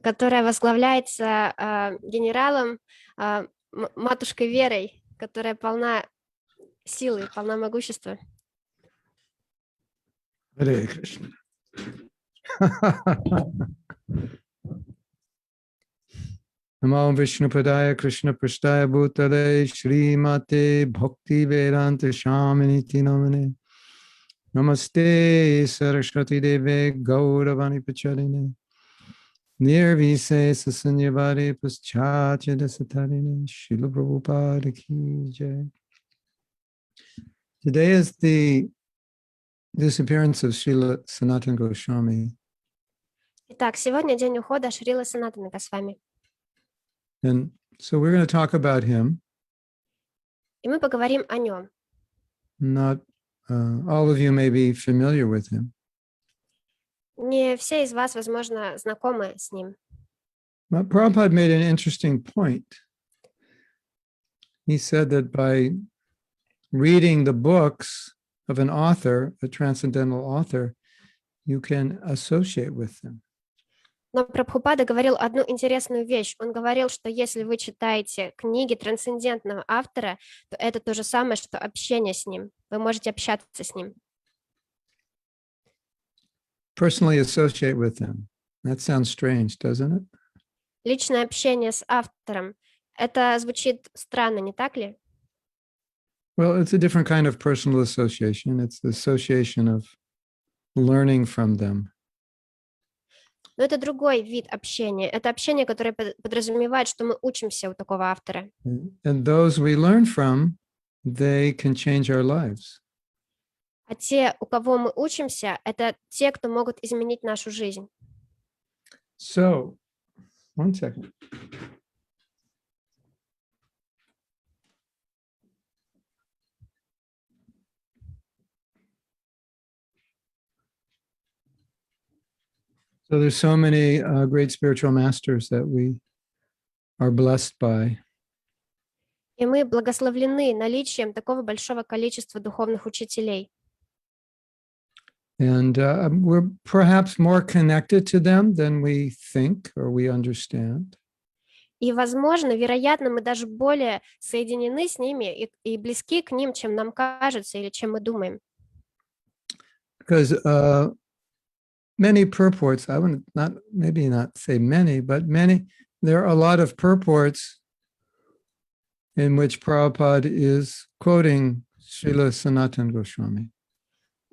которая возглавляется генералом, матушкой Верой, которая полна силы, полна могущества. Hare Krishna. Namo Vishnupadaya Krishna Prasthaya Bhutale Srimate Bhakti Vedanta Shamaniti Namane Namaste Saraswati Deve Gauravani Pacharine Nirvise Sasanyavadi Paschacha Desatarine Srila Prabhupada Ki Jai. Today is the disappearance of Srila Sanatana Goswami. Итак, сегодня день ухода Шрилы Санатаны Госвами. And so we're going to talk about him. И мы поговорим о нем. Not all of you may be familiar with him. Не все из вас, возможно, знакомы с ним. But Prabhupada made an interesting point. He said that by reading the books of an author, a transcendental author, you can associate with them. Но Прабхупада говорил одну интересную вещь. Он говорил, что если вы читаете книги трансцендентного автора, то это то же самое, что общение с ним. Вы можете общаться с ним. Personally associate with them. That sounds strange, doesn't it? Личное общение с автором. Это звучит странно, не так ли? Well, it's a different kind of personal association. It's the association of learning from them. Но это другой вид общения. Это общение, которое подразумевает, что мы учимся у такого автора. And those we learn from, they can change our lives. А те, у кого мы учимся, это те, кто могут изменить нашу жизнь. So, one second. So there's so many great spiritual masters that we are blessed by. И мы благословлены наличием такого большого количества духовных учителей. And we're perhaps more connected to them than we think or we understand. И, возможно, вероятно, мы даже более соединены с ними и близки к ним, чем нам кажется или чем мы думаем. Because many purports, I would maybe not say many, but there are a lot of purports in which Prabhupada is quoting Srila Sanatana Goswami.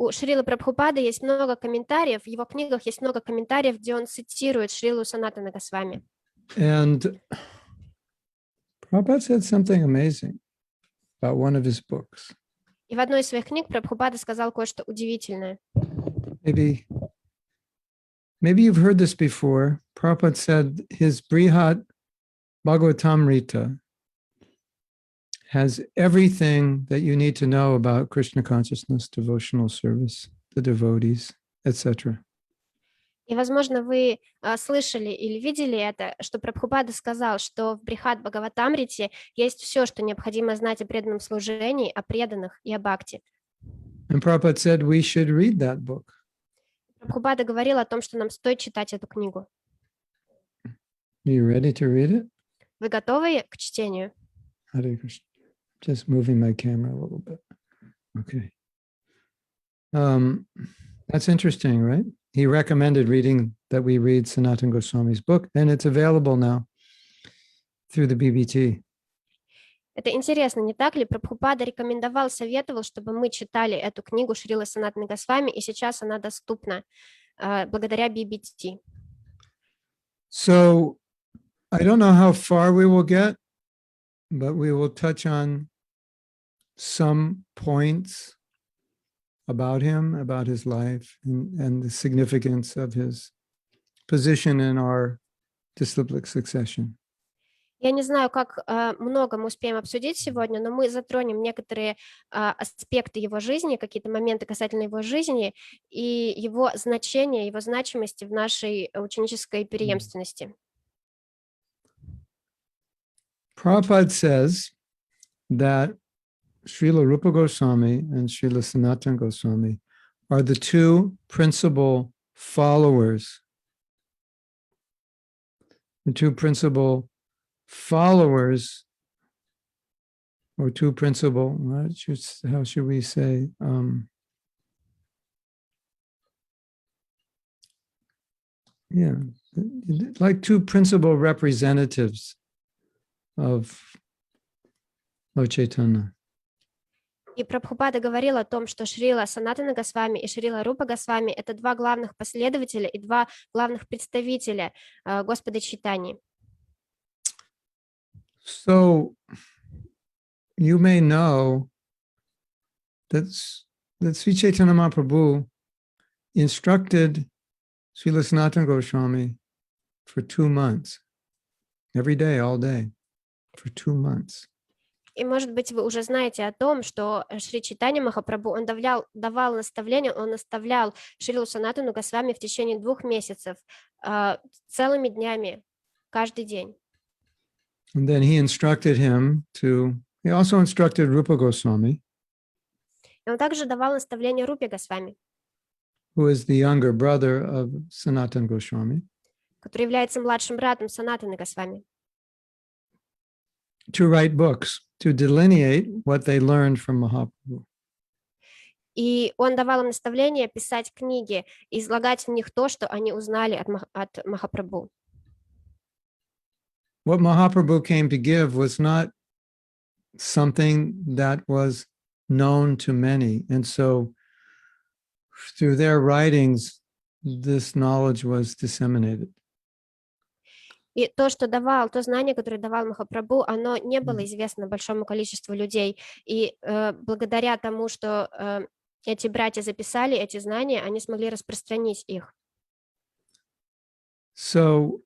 У Шрилы Прабхупады есть много комментариев, в его книгах есть много комментариев, где он цитирует Шрилу Санатана Госвами. And Prabhupada said something amazing about one of his books. И в одной из своих книг Прабхупада сказал кое-что удивительное. Maybe you've heard this before. Prabhupada said his Brihat Bhagavatamrita has everything that you need to know about Krishna consciousness, devotional service, the devotees, etc. И, возможно, вы слышали или видели это, что Прабхупада сказал, что в Брихат Бхагаватамрите есть все, что необходимо знать о преданном служении, о преданных и о бхакти. And Prabhupada said we should read that book. Прабхупада говорил о том, что нам стоит читать эту книгу. Are you ready to read it? Вы готовы к чтению? Hare Krishna. Just moving my camera a little bit. Okay. That's interesting, right? He recommended reading that we read Sanatana Goswami's book, and it's available now through the BBT. Это интересно, не так ли? Прабхупада рекомендовал, советовал, чтобы мы читали эту книгу Шрилы Санатаны Госвами, и сейчас она доступна благодаря BBT. So, I don't know how far we will get, but we will touch on some points about him, about his life, and the significance of his position in our disciplic succession. Я не знаю, как много мы успеем обсудить сегодня, но мы затронем некоторые аспекты его жизни, какие-то моменты касательно его жизни и его значения, его значимости в нашей ученической преемственности. Prabhupada says that Srila Rupa Goswami and Srila Sanatana Goswami are the two principal followers the two principal followers, or two principal, how should we say, like two principal representatives of Lord Chaitanya. И Прабхупада говорил о том, что Шрила Санатана Госвами и Шрила Рупа Госвами — это два главных последователя и два главных представителя Господа Чайтаньи. So you may know that Sri Chaitanya Mahaprabhu instructed Srila Sanatana Goswami for 2 months, every day, all day, for 2 months. И, может быть, вы уже знаете о том, что Шри Чайтанья Махапрабху, он давал наставления, он наставлял Шрилу Санатану Госвами в течение 2 месяцев, целыми днями, каждый день. And then he also instructed Rupa Goswami, И он также давал наставления Рупе Госвами, who is the younger brother of Sanatana Goswami, который является младшим братом Санатаны Госвами, to write books, to delineate what they learned from Mahaprabhu. И он давал им наставления писать книги, излагать в них то, что они узнали от Махапрабху. What Mahaprabhu came to give was not something that was known to many. And so through their writings, this knowledge was disseminated. И то, что давал, то знание, которое давал Махапрабху, оно не было известно большому количеству людей. И благодаря тому, что эти братья записали эти знания, они смогли распространить их. So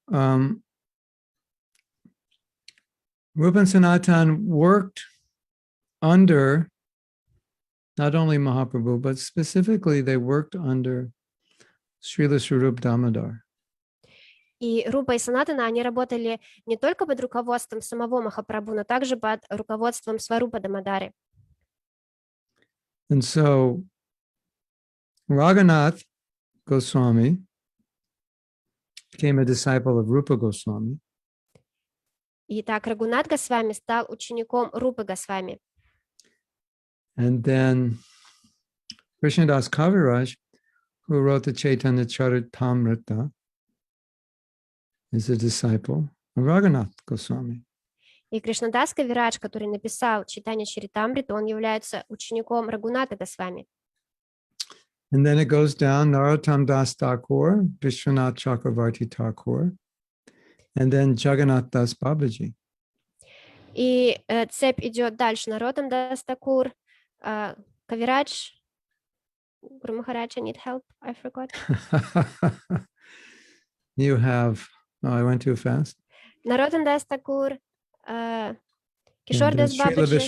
Rupa and Sanatan worked under not only Mahaprabhu, but specifically they worked under Srila Swarup Damodar. И Рупа и Санатана, они работали не только под руководством самого Махапрабху, но также под руководством Сварупа Дамодары. And so Raghunath Goswami became a disciple of Rupa Goswami. Итак, Рагунат Госвами стал учеником Рупы Госвами. And then Krishnadas Kaviraj, who wrote the Chaitanya Charitamrita, is a disciple of Raghunath Goswami. И Кришнадас Кавирадж, который написал Чайтанья Чаритамриту, он является учеником Рагуната Госвами. And then it goes down, Narottam Das Thakur, Vishwanath Chakravarti Thakur, and then Jagannath Das Babaji. И цепь идет дальше. Наротам Дас Такур, Кавирадж, Гуру Махарадж, I need help, I forgot. You have, I went too fast. Наротам Дас Такур, Кишор Дас Бабаджи,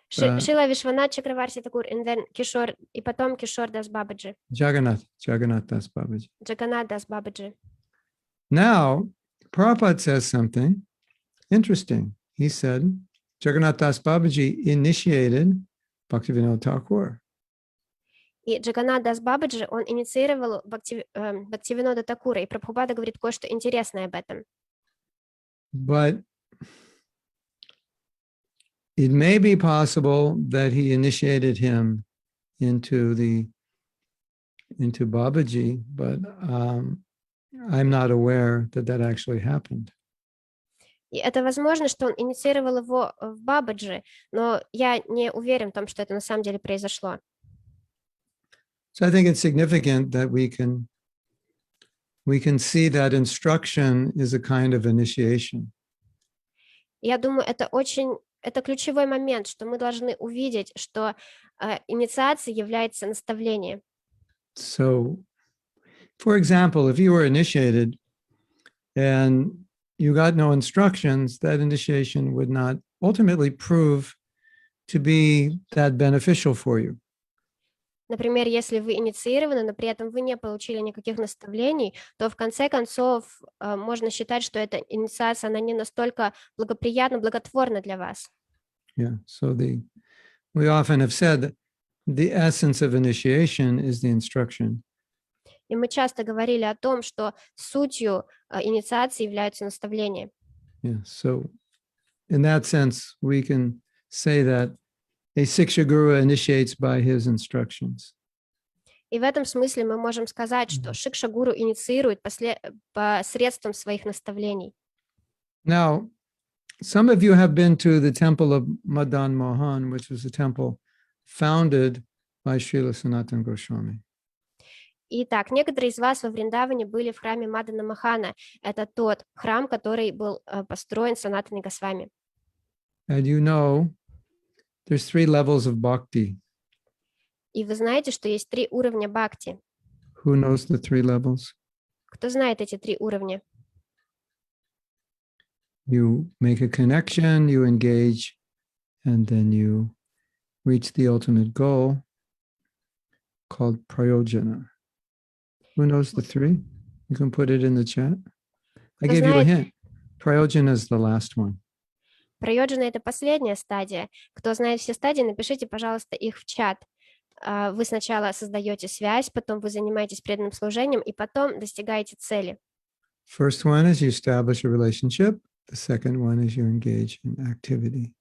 Шила Вишванат Чакраварти Такур, and then Кишор, и потом Кишор Дас Бабаджи. Jagannath Das Babaji. Джаганат Дас Бабаджи. Now, Prabhupada says something interesting. He said, Jagannath Das Babaji initiated Bhaktivinoda Thakur. И Джаганат Дас Бабаджи, он инициировал Бхактивинода Такура, и Прабхупада говорит кое-что интересное об этом. But it may be possible that he initiated him into Babaji, but I'm not aware that actually happened. И это возможно, что он инициировал его в Бабаджи, но я не уверен в том, что это на самом деле произошло. So I think it's significant that we can see that instruction is a kind of initiation. Я думаю, это ключевой момент, что мы должны увидеть, что инициация является наставлением. So, for example, if you were initiated and you got no instructions, that initiation would not ultimately prove to be that beneficial for you. Например, если вы инициированы, но при этом вы не получили никаких наставлений, то в конце концов можно считать, что эта инициация, она не настолько благоприятна, благотворна для вас. Yeah, so we often have said that the essence of initiation is the instruction. И мы часто говорили о том, что сутью инициации являются наставления. Yeah. So in that sense, we can say that a Siksha Guru initiates by his instructions. И в этом смысле мы можем сказать, что Шикша-гуру инициирует посредством своих наставлений. Now, some of you have been to the temple of Madan Mohan, which was a temple founded by Srila Sanatana Goswami. Итак, некоторые из вас во Вриндаване были в храме Мадана Мохана. Это тот храм, который был построен Санатаной Госвами. And you know, there's 3 levels of bhakti. И вы знаете, что есть 3 уровня бхакти. Who knows the 3 levels? Кто знает эти 3 уровня? You make a connection, you engage, and then you reach the ultimate goal called prayojana. Who knows the 3? You can put it in the chat. I gave you a hint. Prayojana is the last one. Прайоджана — это последняя стадия. Кто знает все стадии, напишите, пожалуйста, их в чат. Вы сначала создаете связь, потом вы занимаетесь преданным служением, и потом достигаете цели. First one is you establish a relationship. The second one is you engage in activity.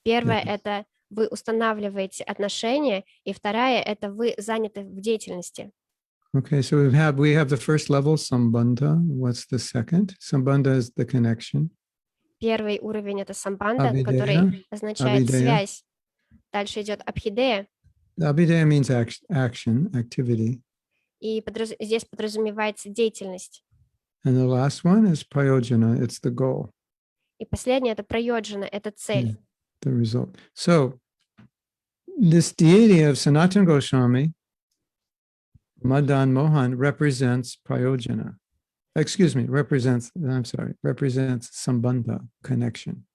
Первое — это вы устанавливаете отношения, и вторая — это вы заняты в деятельности. Okay, so we have the first level, sambandha. What's the second? Sambandha is the connection. Первый уровень — это самбанда, Abhideya. который означает Abhideya. связь. Дальше идет абхидея, Abhideya means action, activity. и здесь подразумевается деятельность. And the last one is prayojana. It's the goal. И последнее — это прайоджана, это цель. The result. So this deity of Sanatana Goswami, Madan Mohan, represents prayojana. Represents sambandha, connection.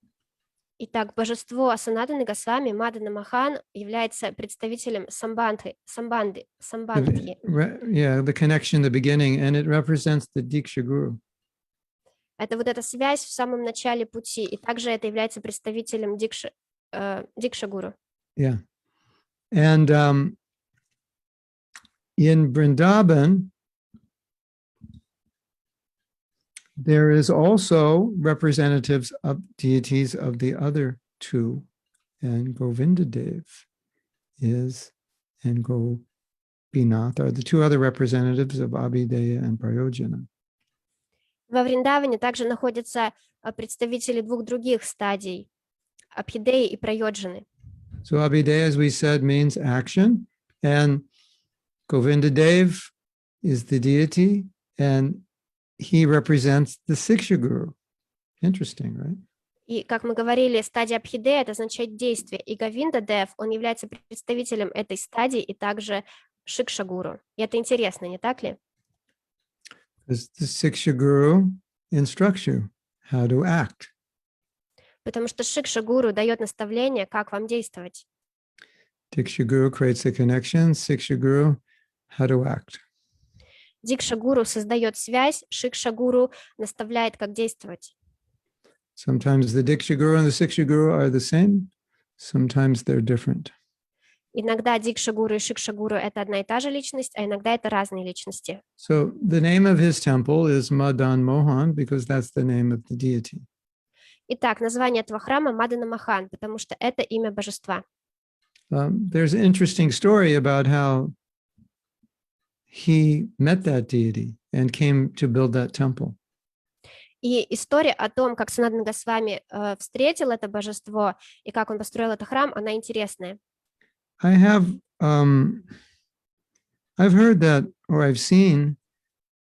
Итак, божество Санатаны Госвами, Мадана Мохан, является представителем самбандхи. Yeah, the connection, the beginning, and it represents the Diksha Guru. Это вот эта связь в самом начале пути, и также это является представителем Дикша-гуру. Yeah. And in Vrindavan, there is also representatives of deities of the other 2, and Govindadev and Gopinath are the 2 other representatives of Abhideya and Prayojana. Во Вриндаване также находятся представители 2 других стадий — Абхидеи и Прайоджаны. So Abhideya, as we said, means action, and Govindadev is the deity, and he represents the Siksha Guru. Interesting, right? И, как мы говорили, стадия Абхидея — это означает действие, и Говинда-дев, он является представителем этой стадии и также Шикша-гуру. И это интересно, не так ли? Because the Siksha Guru instructs you how to act. Потому что Шикша-гуру дает наставление, как вам действовать. Diksha Guru creates a connection, Siksha Guru, how to act. Дикша-гуру создает связь, Шикша-гуру наставляет, как действовать. Sometimes the Diksha Guru and the Siksha Guru are the same, sometimes they're different. Иногда Дикша-гуру и Шикша-гуру — это одна и та же личность, а иногда это разные личности. So the name of his temple is Madan Mohan because that's the name of the deity. Итак, название этого храма Мадана Мохан, потому что это имя божества. There's an interesting story about how he met that deity and came to build that temple. И история о том, как Санатана Госвами встретил это божество и как он построил этот храм, она интересная. I've heard that, or I've seen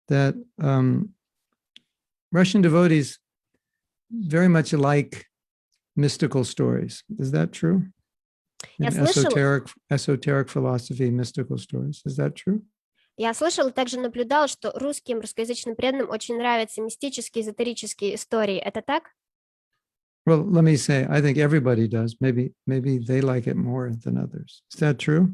that Russian devotees very much like mystical stories. Is that true? In esoteric philosophy, mystical stories. Is that true? Я слышала и также наблюдала, что русским, русскоязычным преданным очень нравятся мистические, эзотерические истории. Это так? Well, let me say, I think everybody does. Maybe they like it more than others. Is that true?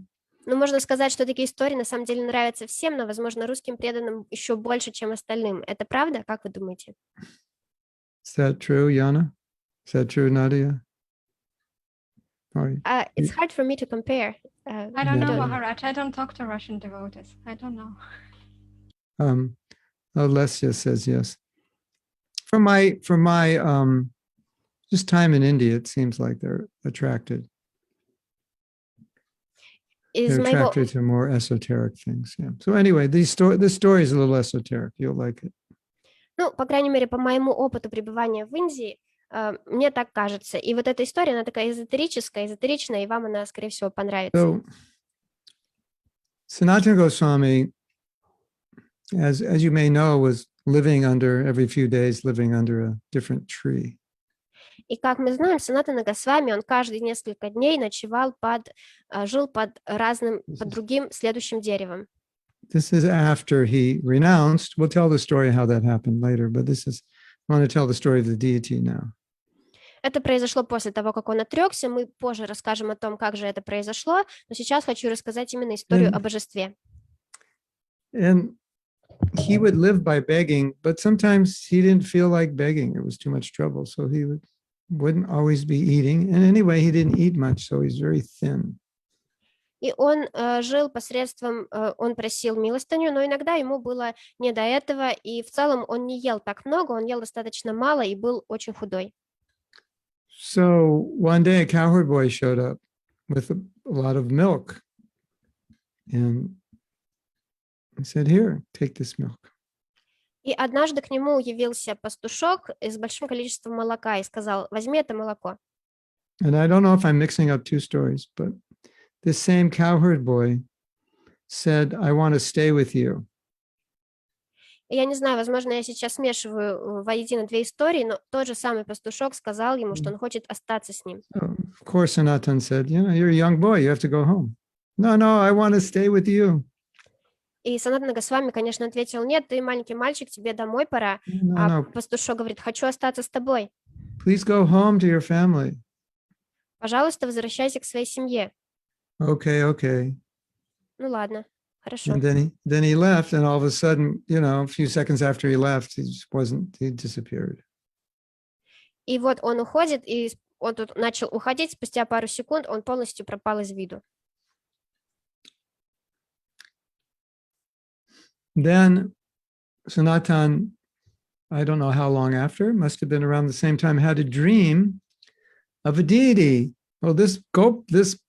Ну, можно сказать, что такие истории на самом деле нравятся всем, но, возможно, русским преданным еще больше, чем остальным. Это правда? Как вы думаете? Is that true, Yana? Is that true, Nadia? Sorry. It's hard for me to compare. I don't know, Yeah. Maharaj. I don't talk to Russian devotees. I don't know. Alessia says yes. From my just time in India, it seems like they're attracted. They're attracted to more esoteric things. Yeah. So anyway, this story is a little esoteric. You'll like it. Ну, по крайней мере, по моему опыту пребывания в Индии, мне так кажется. И вот эта история, она такая эзотеричная, и вам она, скорее всего, понравится. So, Sanatana Goswami, as you may know, was living every few days, living under a different tree. И как мы знаем, Санатана Госвами, он каждые несколько дней жил под другим следующим деревом. This is after he renounced. We'll tell the story how that happened later, but I want to tell the story of the deity now. Это произошло после того, как он отрекся. Мы позже расскажем о том, как же это произошло, но сейчас хочу рассказать именно историю о божестве. And he would live by begging, but sometimes he didn't feel like begging. It was too much trouble, so he wouldn't always be eating. And anyway, he didn't eat much, so he's very thin. И он жил посредством, он просил милостыню, но иногда ему было не до этого, и в целом он не ел так много, он ел достаточно мало и был очень худой. So one day a cowherd boy showed up with a lot of milk, and he said, "Here, take this milk." И однажды к нему явился пастушок с большим количеством молока и сказал: возьми это молоко. And I don't know if I'm mixing up two stories, but this same cowherd boy said, "I want to stay with you." И я не знаю, возможно, я сейчас смешиваю воедино две истории, но тот же самый пастушок сказал ему, что он хочет остаться с ним. So, of course, Sanatan said, "You're a young boy. You have to go home." No, I want to stay with you. И Санатана Госвами, конечно, ответил: нет, ты маленький мальчик, тебе домой пора. А пастушок говорит: хочу остаться с тобой. Please go home to your family. Пожалуйста, возвращайся к своей семье. Okay. Ну ладно, хорошо. And then he left, and all of a sudden, a few seconds after he left, he disappeared. И вот он уходит, и он тут начал уходить, спустя пару секунд он полностью пропал из виду. Then Sanatan, I don't know how long after, must have been around the same time, had a dream of a deity. Well, this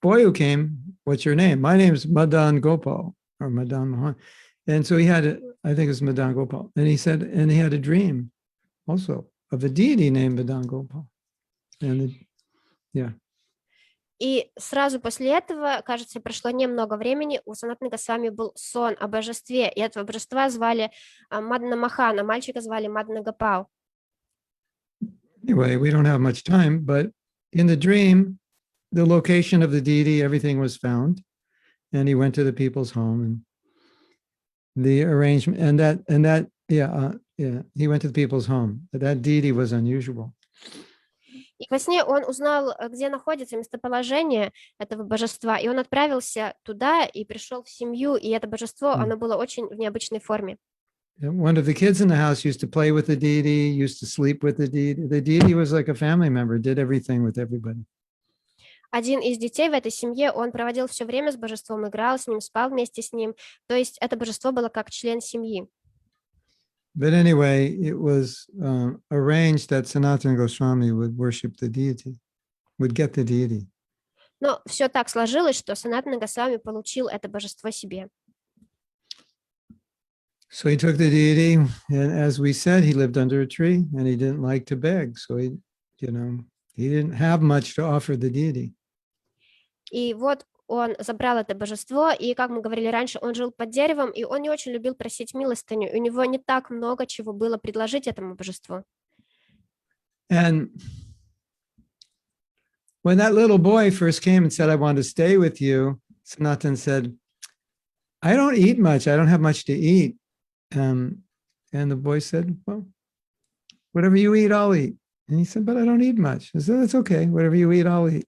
boy who came, what's your name? My name is Madan Gopal, or Madan Mohan. And so I think it's Madan Gopal. And he said, and he had a dream also of a deity named Madan Gopal. And И сразу после этого, кажется, прошло немного времени, у Санатаны Госвами был сон о божестве, и этого божества звали Мадана Махана, мальчика звали Мадана Гопал. Anyway, we don't have much time, but in the dream, the location of the deity, everything was found, and he went to the people's home, and the arrangement, he went to the people's home. That deity was unusual. И во сне он узнал, где находится местоположение этого божества, и он отправился туда и пришел в семью, и это божество, оно было очень в необычной форме. One of the kids in the house used to play with the deity, used to sleep with the deity. The deity was like a family member, did everything with everybody. Один из детей в этой семье, он проводил все время с божеством, играл с ним, спал вместе с ним, то есть это божество было как член семьи. But anyway, it was arranged that Sanatana Goswami would worship the deity, would get the deity. Но все так сложилось, что Санатана Госвами получил это божество себе. So he took the deity, and as we said, he lived under a tree, and he didn't like to beg. So he didn't have much to offer the deity. И вот он забрал это божество, и, как мы говорили раньше, он жил под деревом, и он не очень любил просить милостыню, и у него не так много чего было предложить этому божеству. And when that little boy first came and said, "I want to stay with you," Sanatan said, "I don't eat much. I don't have much to eat." And the boy said, "Well, whatever you eat, I'll eat." And he said, "But I don't eat much." I said, "That's okay. Whatever you eat, I'll eat."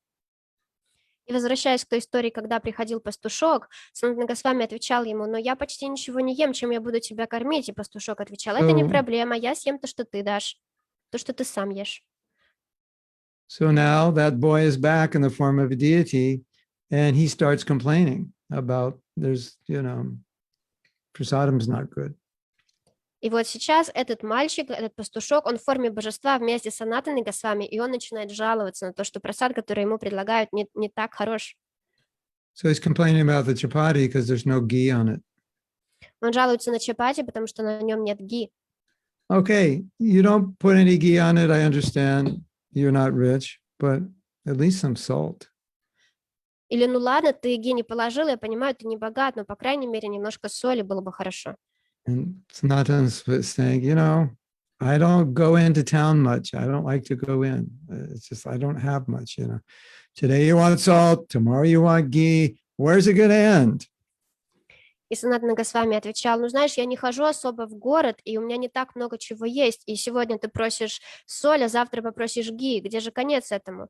И возвращаясь к той истории, когда приходил пастушок, Санатана Госвами отвечал ему: но я почти ничего не ем, чем я буду тебя кормить? И пастушок отвечал: это не проблема, я съем то, что ты дашь, то, что ты сам ешь. So now that boy is back in the form of a deity, and he starts complaining about prasadam's not good. И вот сейчас этот мальчик, этот пастушок, он в форме божества вместе с Санатаной Госвами, и он начинает жаловаться на то, что просад, который ему предлагают, не так хорош. So he's complaining about the chapati because there's no ghee on it. Он жалуется на чапати, потому что на нем нет ги. Okay, you don't put any ghee on it, I understand. You're not rich, but at least some salt. Или, ну ладно, ты ги не положил, я понимаю, ты не богат, но, по крайней мере, немножко соли было бы хорошо. And Sanatana's saying, I don't go into town much. I don't like to go in. It's just, I don't have much, Today you want salt, tomorrow you want ghee. Where's it going to end? И Санатана Госвами отвечал, ну знаешь, я не хожу особо в город, и у меня не так много чего есть, и сегодня ты просишь соль, а завтра попросишь ги. Где же конец этому?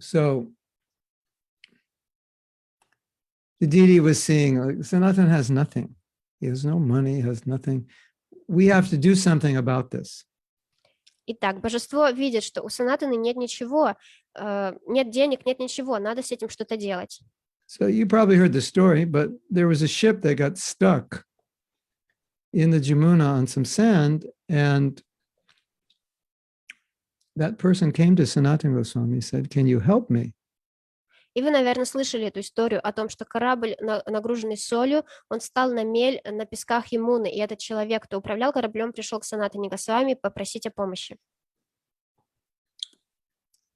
So the deity was seeing, like, Sanatana has nothing. He has no money, he has nothing. We have to do something about this. Итак, божество видит, что у Санатаны нет ничего, нет денег, нет ничего, надо с этим что-то делать. So you probably heard the story, but there was a ship that got stuck in the Jamuna on some sand, and that person came to Sanatana Goswami and said, "Can you help me?" И вы, наверное, слышали эту историю о том, что корабль, нагруженный солью, он встал на мель на песках Ямуны, и этот человек, кто управлял кораблем, пришел к Санатане Госвами попросить о помощи.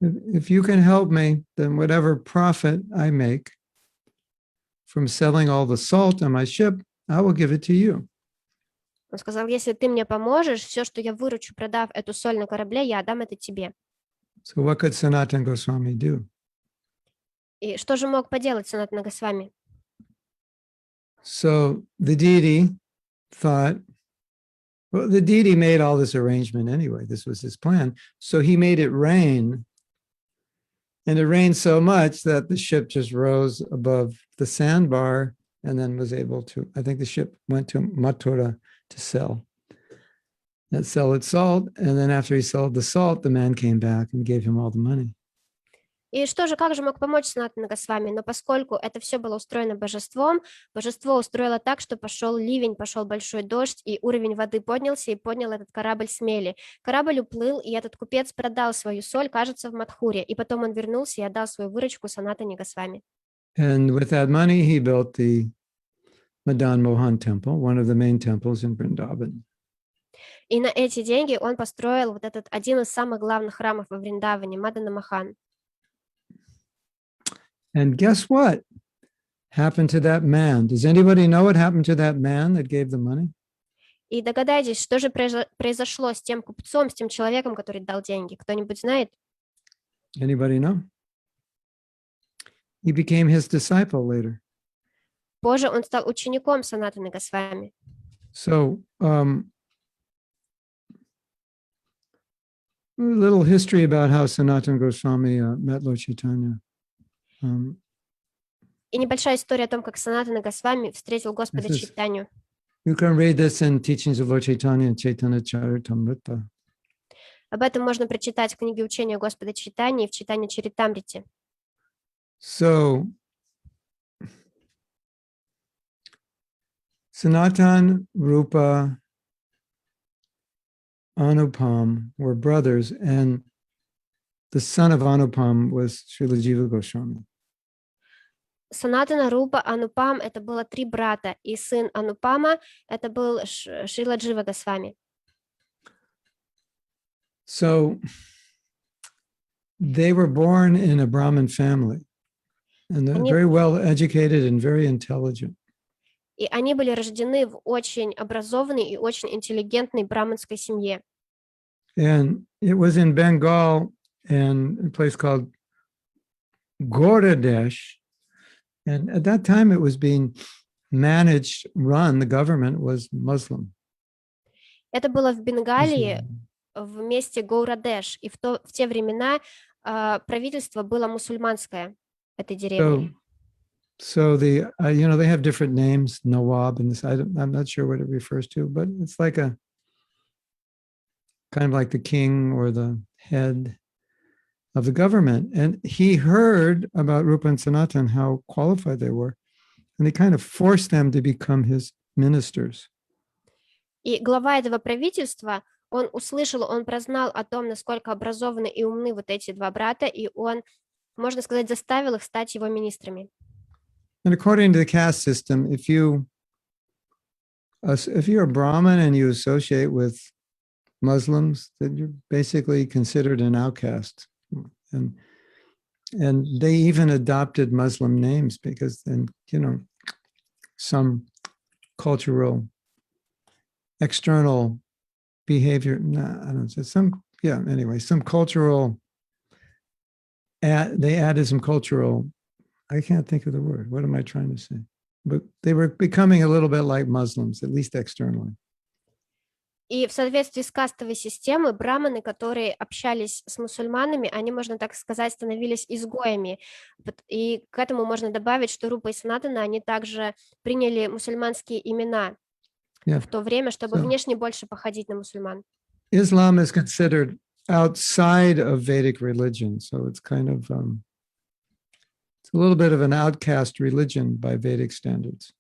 If you can help me, then whatever profit I make from selling all the salt on my ship, I will give it to you. Он сказал, если ты мне поможешь, все, что я выручу, продав эту соль на корабле, я отдам это тебе. So what could Sanatana Goswami do? И что же мог поделать Санатана Госвами? So the deity thought, well, the deity made all this arrangement anyway. This was his plan. So he made it rain. And it rained so much that the ship just rose above the sandbar and then was able to, I think the ship went to Mathura to sell its salt. And then after he sold the salt, the man came back and gave him all the money. И что же, как же мог помочь Санатана Госвами? Но поскольку это все было устроено божеством, божество устроило так, что пошел ливень, пошел большой дождь, и уровень воды поднялся, и поднял этот корабль с мели. Корабль уплыл, и этот купец продал свою соль, кажется, в Мадхуре, и потом он вернулся и отдал свою выручку Санатане Госвами. And with that money, he built the Madan Mohan temple, one of the main temples in Vrindavan. И на эти деньги он построил вот этот один из самых главных храмов во Вриндаване, Мадана Мохан. And guess what happened to that man? Does anybody know what happened to that man that gave the money? И догадайтесь, что же произошло с тем купцом, с тем человеком, который дал деньги? Кто-нибудь знает? Anybody know? He became his disciple later. Позже он стал учеником Санатаны Госвами. So, a little history about how Sanatana Goswami met Lord Chaitanya. И небольшая история о том, как Санатана Госвами встретил Господа This is- Чайтанью. You can read this in Teachings of Lord Chaitanya and Chaitanya Charitamrita. Об этом можно прочитать в книге учения Господа Чайтаньи и в читании Чаритамрите. So, Sanatan, Rupa, Anupam were brothers, and the son of Anupam was Srila Jiva Goswami. Санатана, Рупа, Анупам — это было 3 брата, и сын Анупама — это был Шрила Джива Госвами. So, they were born in a Brahmin family, and they're Они- very well educated and very intelligent. И они были рождены в очень образованной и очень интеллигентной браманской семье. And it was in Bengal and a place called Goradesh. And at that time, it was being managed, run, the government was Muslim. Это было в Бенгалии, Muslim. в месте Гаурадеш, и в те времена правительство было мусульманское этой деревни. So the, they have different names, Nawab, and this, I'm not sure what it refers to, but it's like a, kind of like the king or the head. of the government. And he heard about Rupa and Sanatan, how qualified they were. And they kind of forced them to become his ministers. И глава этого правительства, он услышал, он прознал о том, насколько образованы и умны вот эти два брата, и он, можно сказать, заставил их стать его министрами. And according to the caste system, if you're a Brahmin and you associate with Muslims, then you're basically considered an outcast. And they even adopted Muslim names because then, some cultural external behavior, some cultural, they added some cultural, I can't think of the word. What am I trying to say? But they were becoming a little bit like Muslims, at least externally. И в соответствии с кастовой системой, браманы, которые общались с мусульманами, они, можно так сказать, становились изгоями. И к этому можно добавить, что Рупа и Санатана, они также приняли мусульманские имена в то время, чтобы внешне больше походить на мусульман. Islam is considered outside of Vedic religion, so it's kind of it's a little bit of an outcast religion by Vedic standards.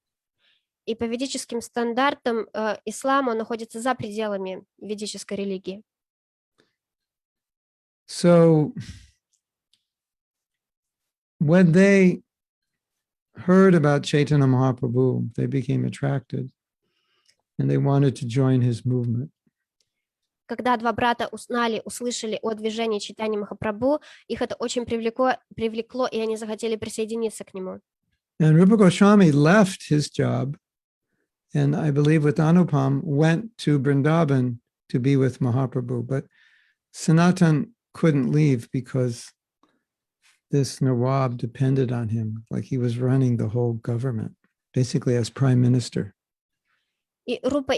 И по ведическим стандартам ислам, он находится за пределами ведической религии. So when they heard about Chaitanya Mahaprabhu, they became attracted and they wanted to join his movement. Когда два брата услышали о движении Чайтаньи Махапрабху, их это очень привлекло, и они захотели присоединиться к нему. And Rupa Goswami left his job, and I believe with Anupam went to Vrindavan to be with Mahaprabhu, but Sanatan couldn't leave because this Nawab depended on him, like he was running the whole government, basically as prime minister. И Рупа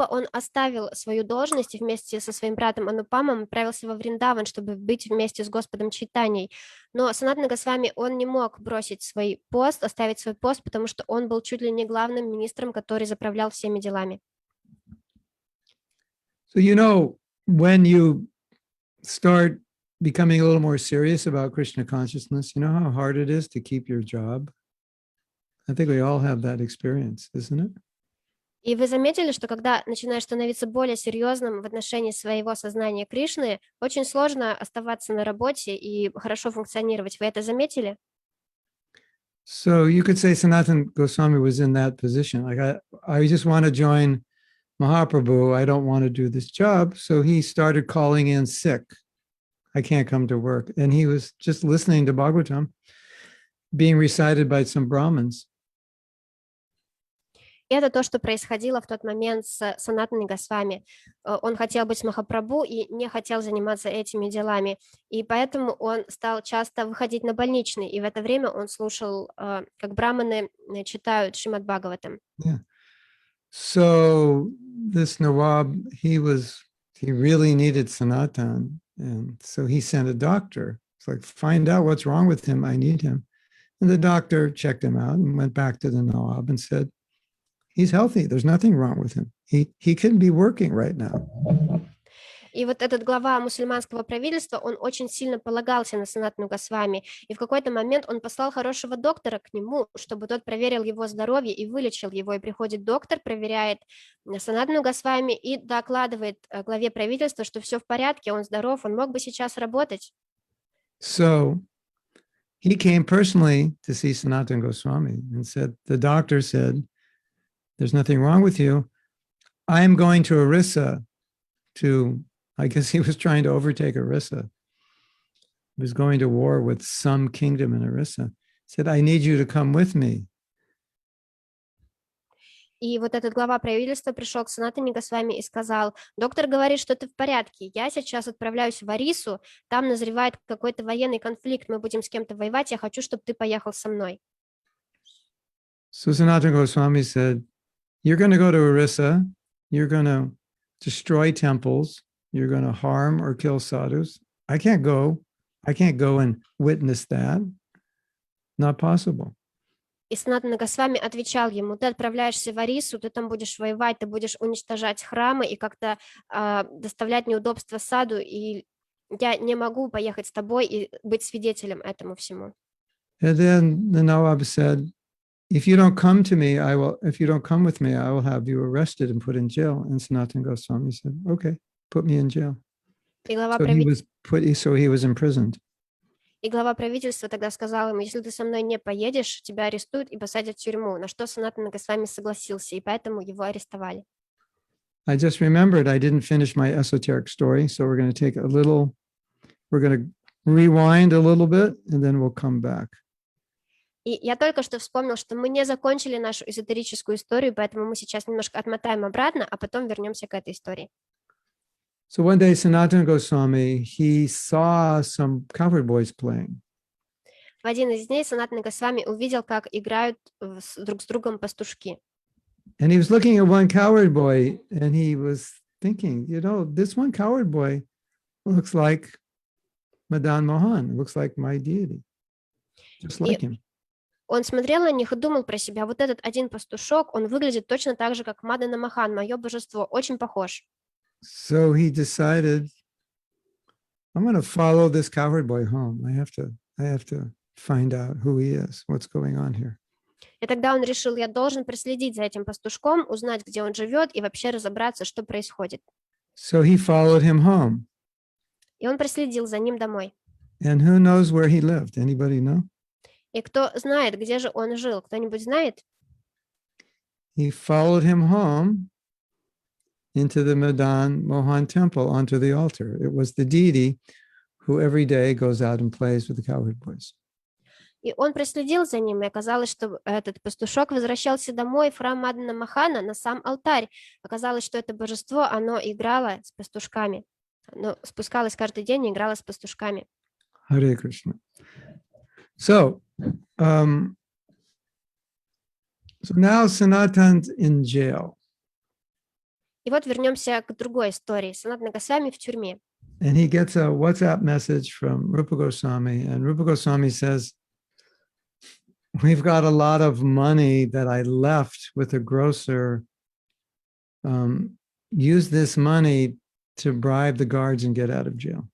он оставил свою должность и вместе со своим братом Анупамом отправился во Вриндаван, чтобы быть вместе с Господом Чайтаньей. Но Санатана Госвами, он не мог бросить свой пост, оставить свой пост, потому что он был чуть ли не главным министром, который заправлял всеми делами. So, when you start becoming a little more serious about Krishna consciousness, you know how hard it is to keep your job? I think we all have that experience, isn't it? И вы заметили, что когда начинаешь становиться более серьезным в отношении своего сознания Кришны, очень сложно оставаться на работе и хорошо функционировать. Вы это заметили? So you could say Sanatana Goswami was in that position. Like, I just want to join Mahaprabhu. I don't want to do this job. So he started calling in sick. I can't come to work. And he was just listening to Bhagavatam being recited by some Brahmins. И это то, что происходило в тот момент с Санатаной Госвами. Он хотел быть с Махапрабху и не хотел заниматься этими делами. И поэтому он стал часто выходить на больничный. И в это время он слушал, как браманы читают Шримад Бхагаватам. Yeah. So this Nawab, he really needed Sanatan. And so he sent a doctor. It's like, find out what's wrong with him. I need him. And the doctor checked him out and went back to the Nawab and said, he's healthy. There's nothing wrong with him. He can be working right now. И вот этот глава мусульманского правительства, он очень сильно полагался на Санатану Госвами. И в какой-то момент он послал хорошего доктора к нему, чтобы тот проверил его здоровье и вылечил его. И приходит доктор, проверяет Санатану Госвами и докладывает главе правительства, что все в порядке, он здоров, он мог бы сейчас работать. So he came personally to see Sanatana Goswami and said, the doctor said, there's nothing wrong with you. I'm going to Orissa I guess he was trying to overtake Orissa. He was going to war with some kingdom in Orissa. He said, I need you to come with me. И вот этот глава правительства пришел к Санатане Госвами и сказал, доктор говорит, что ты в порядке, я сейчас отправляюсь в Орису, там назревает какой-то военный конфликт, мы будем с кем-то воевать, я хочу, чтобы ты поехал со мной. So Sanatana Goswami said, you're going to go to Orissa, you're going to destroy temples, you're going to harm or kill sadhus. I can't go and witness that. Not possible. И Санатана Госвами отвечал ему, ты отправляешься в Орису, ты там будешь воевать, ты будешь уничтожать храмы и как-то доставлять неудобства саду, и я не могу поехать с тобой и быть свидетелем этому всему. And then the Nawab said, if you don't come to me, if you don't come with me, I will have you arrested and put in jail. And Sanatana Goswami said, okay, put me in jail. И глава, So he was imprisoned. И глава правительства тогда сказал ему, если ты со мной не поедешь, тебя арестуют и посадят в тюрьму, на что Санатана Госвами согласился, и поэтому его арестовали. I just remembered I didn't finish my esoteric story, so we're going to rewind a little bit, and then we'll come back. И я только что вспомнил, что мы не закончили нашу эзотерическую историю, поэтому мы сейчас немножко отмотаем обратно, а потом вернемся к этой истории. So one day, Sanatana Goswami, he saw some cowherd boys playing. В один из дней Санатана Госвами увидел, как играют друг с другом пастушки. And he was looking at one cowherd boy, and he was thinking, this one cowherd boy looks like Madan Mohan, looks like my deity, just like him. Он смотрел на них и думал про себя, вот этот один пастушок, он выглядит точно так же, как Мадана Мохан, мое божество, очень похож. So he decided, I'm going to follow this cowherd boy home. I have to find out who he is, what's going on here. И тогда он решил, я должен проследить за этим пастушком, узнать, где он живет, и вообще разобраться, что происходит. So he followed him home. И он проследил за ним домой. And who knows where he lived? Anybody know? И кто знает, где же он жил? Кто-нибудь знает? He followed him home into the Madan Mohan temple, onto the altar. It was the deity who every day goes out and plays with the cowherd boys. И он проследил за ним, и оказалось, что этот пастушок возвращался домой в храм Мадана Мохана на сам алтарь. Оказалось, что это божество, оно играло с пастушками. Оно спускалось каждый день и играло с пастушками. Hare Krishna. So now Sanatan's in jail. И вот вернемся к другой истории. Санатана Госвами в тюрьме. And he gets a WhatsApp message from Rupa Goswami, and Rupa Goswami says, we've got a lot of money that I left with a grocer. Use this money to bribe the guards and get out of jail.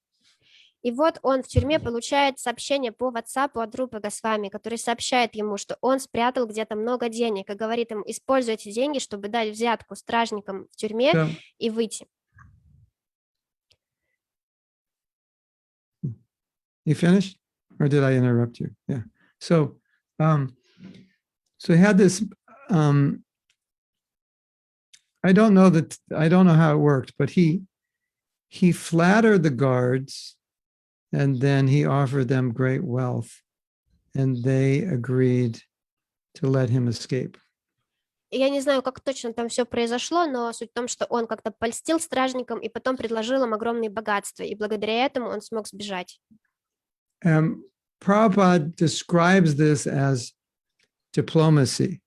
И вот он в тюрьме получает сообщение по WhatsApp от Рупы Госвами, который сообщает ему, что он спрятал где-то много денег и говорит ему, используй эти деньги, чтобы дать взятку стражникам в тюрьме и выйти. You finished? Or did I interrupt you? Yeah. So he had this, I don't know how it worked, but he flattered the guards, and then he offered them great wealth, and they agreed to let him escape. Я не знаю, как точно там все произошло, но суть в том, что он как-то польстил стражникам и потом предложил им огромные богатства, и благодаря этому он смог сбежать. Prabhupada describes this as diplomacy,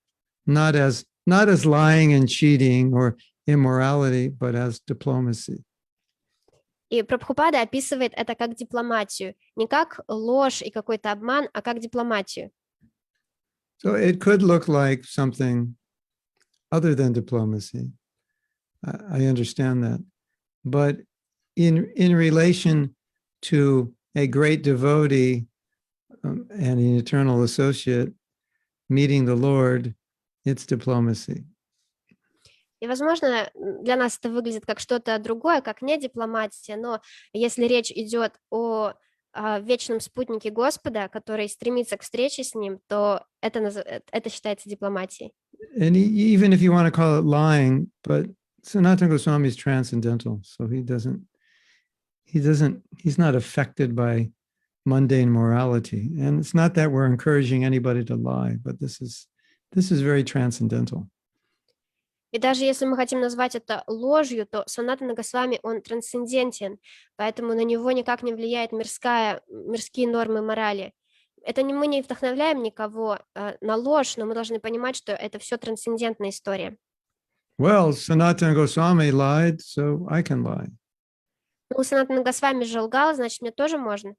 not as lying and cheating or immorality, but as diplomacy. И Прабхупада описывает это как дипломатию, не как ложь и какой-то обман, а как дипломатию. So it could look like something other than diplomacy. I understand that. But in relation to a great devotee and an eternal associate meeting the Lord, it's diplomacy. И, возможно, для нас это выглядит как что-то другое, как не дипломатия, но если речь идет о вечном спутнике Господа, который стремится к встрече с ним, то это считается дипломатией. And even if you want to call it lying, but Sanatana Goswami is transcendental, so he's not affected by mundane morality. And it's not that we're encouraging anybody to lie, but this is very transcendental. И даже если мы хотим назвать это ложью, то Санатана Госвами, он трансцендентен, поэтому на него никак не влияет мирские нормы морали. Мы не вдохновляем никого на ложь, но мы должны понимать, что это все трансцендентная история. Well, Sanatana Goswami lied, so I can lie. Ну, Санатана Госвами же лгал, значит, мне тоже можно.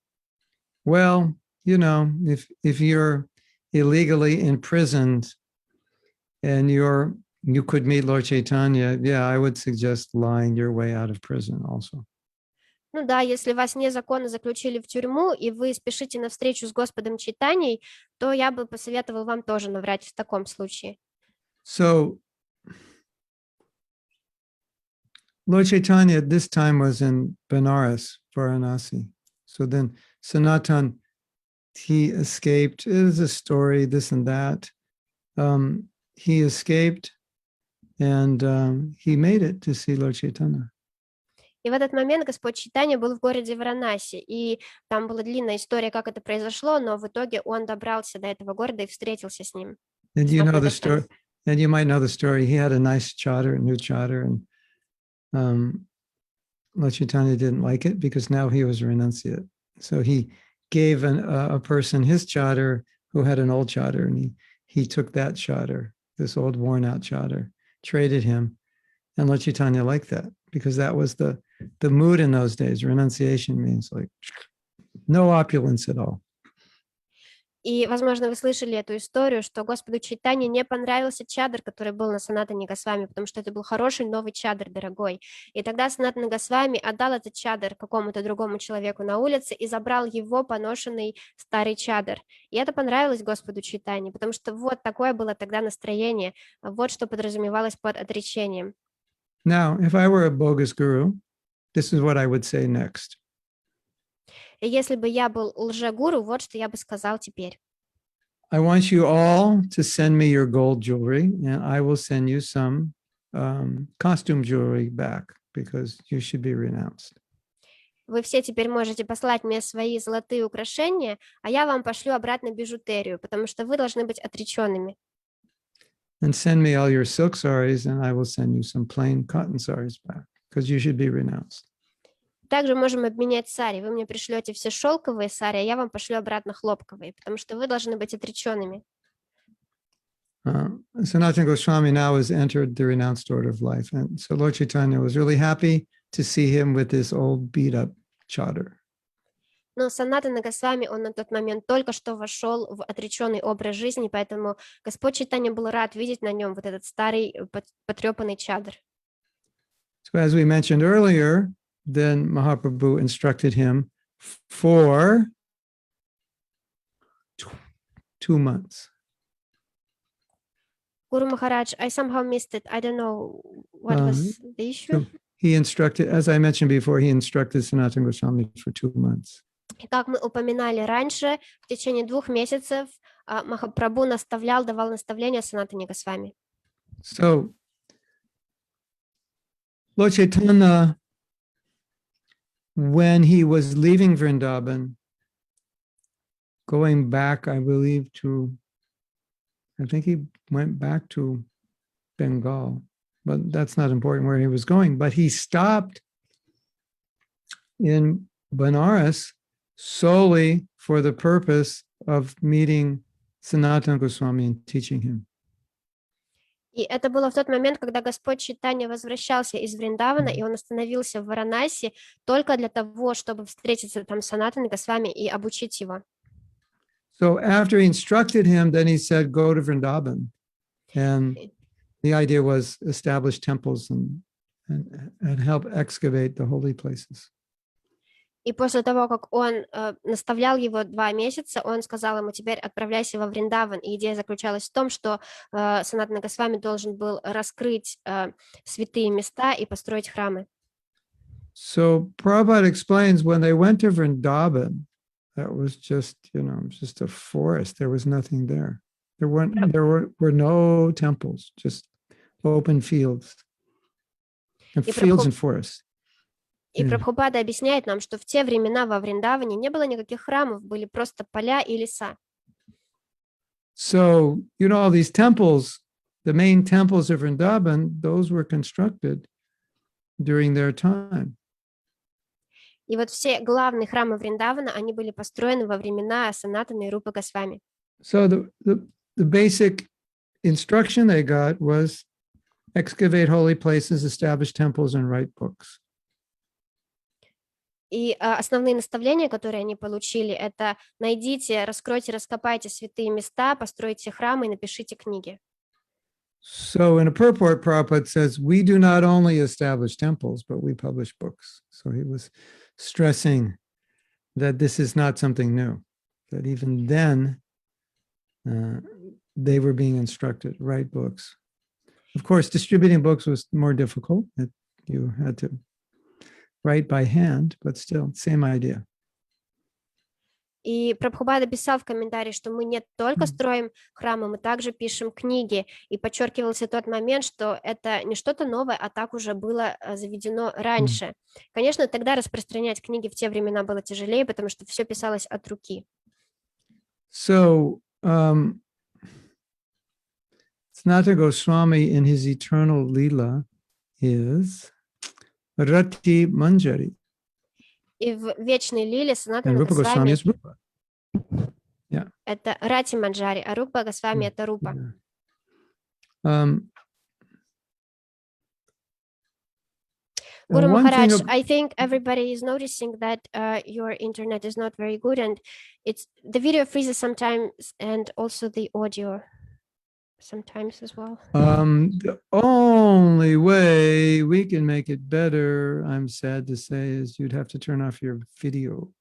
Well, if you're illegally imprisoned and you could meet Lord Chaitanya, yeah, I would suggest lying your way out of prison also. Ну да, если вас незаконно заключили в тюрьму, и вы спешите на встречу с Господом Чайтаньей, то я бы посоветовал вам тоже наврать в таком случае. So Lord Chaitanya at this time was in Benares, Varanasi. So then Sanatan, he escaped. It is a story, this and that. He escaped and he made it to see Lord Chaitanya. И в этот момент Господь Чайтанья был в городе Варанаси, и там была длинная история, как это произошло, но в итоге он добрался до этого города и встретился с ним. And you Смог know на the это story. встретиться. And you might know the story. He had a nice chadar, new chadar, and Lord Chaitanya didn't like it because now he was a renunciate. So he gave a person his chadar who had an old chadar, and he took that chadar, this old worn out chadar, traded him, and Lord Chaitanya liked that because that was the mood in those days. Renunciation means like no opulence at all. И, возможно, вы слышали эту историю, что Господу Чайтанье не понравился чадр, который был на Санатане Госвами, потому что это был хороший новый чадр, дорогой. И тогда Санатана Госвами отдал этот чадр какому-то другому человеку на улице и забрал его поношенный старый чадр. И это понравилось Господу Чайтанье, потому что вот такое было тогда настроение, вот что подразумевалось под отречением. Now, if I were a bogus guru, this is what I would say next. И если бы я был лжегуру, вот что я бы сказал теперь. I want you all to send me your gold jewelry, and I will send you some costume jewelry back because you should be renounced. Вы все теперь можете послать мне свои золотые украшения, а я вам пошлю обратно бижутерию, потому что вы должны быть отреченными. And send me all your silk saris, and I will send you some plain cotton saris back because you should be renounced. Также можем обменять сари. Вы мне пришлете все шелковые сари, а я вам пошлю обратно хлопковые, потому что вы должны быть отреченными. Sanatana Goswami now has entered the renounced order of life. And so Lord Chaitanya was really happy to see him with this old beat up chadar. Но Санатана Госвами, он на тот момент только что вошел в отреченный образ жизни, поэтому Господь Чайтанья был рад видеть на нем вот этот старый потрепанный чадр. So as we mentioned earlier, then Mahaprabhu instructed him for 2 months. Guru Maharaj, I somehow missed it. I don't know what was the issue. So he instructed, as I mentioned before, he instructed Sanatana Goswami for 2 months. И как мы упоминали раньше, в течение 2 месяцев Махапрабху давал наставления Санатане Госвами. So Lord Chaitanya, when he was leaving Vrindavan, going back, I believe, I think he went back to Bengal, but that's not important where he was going. But he stopped in Benares solely for the purpose of meeting Sanatana Goswami and teaching him. И это было в тот момент, когда Господь Чайтанья возвращался из Вриндавана, и он остановился в Варанаси только для того, чтобы встретиться там с Санатаной Госвами и обучить его. So after he instructed him, then he said, go to Vrindavan. And the idea was establish temples and help excavate the holy places. И после того, как он наставлял его 2 месяца, он сказал ему: теперь отправляйся во Вриндаван. И идея заключалась в том, что Санатана Госвами должен был раскрыть святые места и построить храмы. So Prabhupada explains when they went to Vrindavan, that was just, just a forest. There was nothing there. There were no temples, just open fields and fields and forests. И Прабхупада объясняет нам, что в те времена во Вриндаване не было никаких храмов, были просто поля и леса. So, all these temples, the main temples of Vrindavan, those were constructed during their time. И вот все главные храмы Вриндавана, они были построены во времена Санатаны и Рупы Госвами. So the basic instruction they got was excavate holy places, establish temples, and write books. И основные наставления, которые они получили, это найдите, раскройте, раскопайте святые места, постройте храмы и напишите книги. So in a purport, Prabhupada says, we do not only establish temples, but we publish books. So he was stressing that this is not something new, that even then they were being instructed, write books. Of course, distributing books was more difficult. You had to write by hand, but still, same idea. И Прабхупада писал в комментарии, что мы не только строим храмы, мы также пишем книги. И подчеркивался тот момент, что это не что-то новое, а так уже было заведено раньше. Конечно, тогда распространять книги в те времена было тяжелее, потому что все писалось от руки. So, Sanatana Goswami in his eternal Leela is Rati Manjari. И в вечной лиле And Санатана Rupa Goswami Госвами is Rupa. Yeah. это Рати Манджари, а Рупа Госвами это Рупа. Yeah. Guru one Maharaj, thing I think everybody is noticing that your internet is not very good, and it's the video freezes sometimes, and also the audio sometimes as well. The only way we can make it better, I'm sad to say, is you'd have to turn off your videos.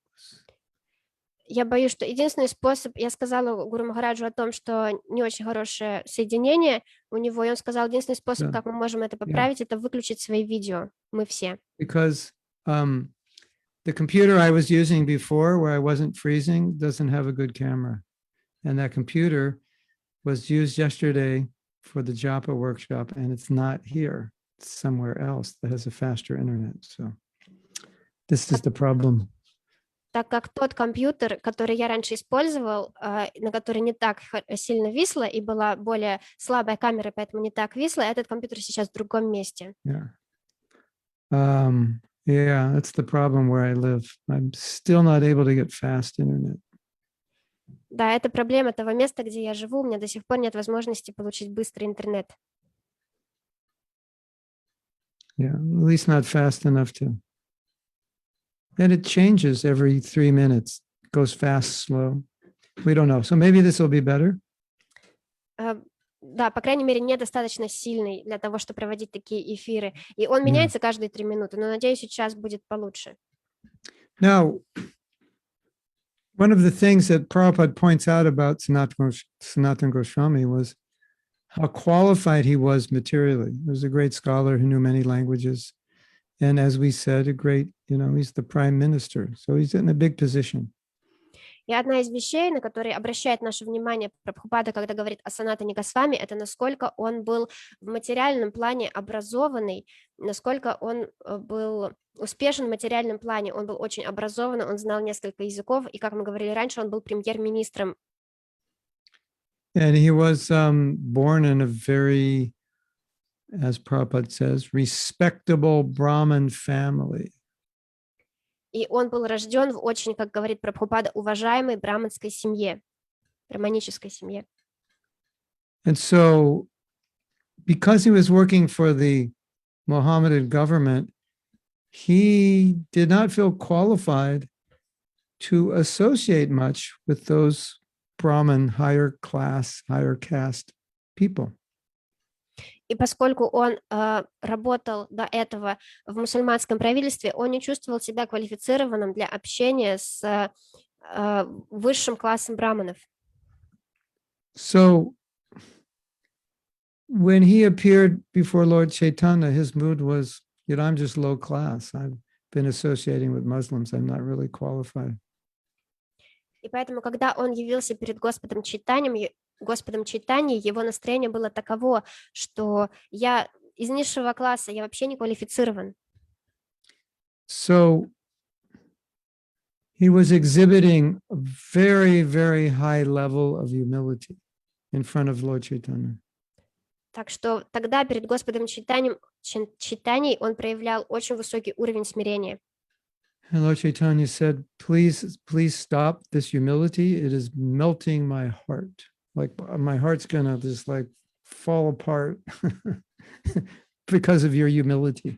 Я боюсь, что единственный способ, я сказала Гуру Махараджу о том, что не очень хорошее соединение у него, и он сказал, единственный способ, как мы можем это поправить, это выключить свои видео, мы все. Because the computer I was using before, where I wasn't freezing, doesn't have a good camera. And that computer was used yesterday for the Japa workshop, and it's not here. It's somewhere else that has a faster internet. So this is the problem. Так как тот компьютер, который я раньше использовал, на который не так сильно висло и была более слабая камера, поэтому не так висло, этот компьютер сейчас в другом месте. Yeah. Yeah, that's the problem where I live. I'm still not able to get fast internet. Да, это проблема того места, где я живу. У меня до сих пор нет возможности получить быстрый интернет. Yeah, at least not fast enough to. And it changes every 3 minutes. It goes fast, slow. We don't know. So maybe this will be better. Да, по крайней мере, недостаточно сильный для того, чтобы проводить такие эфиры. И он меняется каждые 3 минуты, но, надеюсь, сейчас будет получше. Now, one of the things that Prabhupada points out about Sanatana Goswami was how qualified he was materially. He was a great scholar who knew many languages. And as we said, a great, he's the prime minister. So he's in a big position. И одна из вещей, на которые обращает наше внимание Прабхупада, когда говорит о Санатане Госвами, это насколько он был в материальном плане образованный, насколько он был успешен в материальном плане. Он был очень образован, он знал несколько языков, и, как мы говорили раньше, он был премьер-министром. And he was born in a very, as Prabhupada says, respectable Brahmin family. И он был рожден в очень, как говорит Прабхупада, уважаемой браманской семье, браманической семье. And so, because he was working for the Mohammedan government, he did not feel qualified to associate much with those Brahmin higher class, higher caste people. И поскольку он работал до этого в мусульманском правительстве, он не чувствовал себя квалифицированным для общения с высшим классом браманов. So, when he appeared before Lord Chaitanya, his mood was, I'm just low class. I've been associating with Muslims. I'm not really qualified. И поэтому, когда он явился перед Господом Чайтаньей, его настроение было таково, что я из низшего класса, я вообще не квалифицирован. So he was exhibiting a very, very high level of humility in front of Lord Chaitanya. Так что тогда перед Господом Чайтаньей он проявлял очень высокий уровень смирения. And Lord Chaitanya said, please stop this humility. It is melting my heart. Like my heart's gonna just like fall apart because of your humility.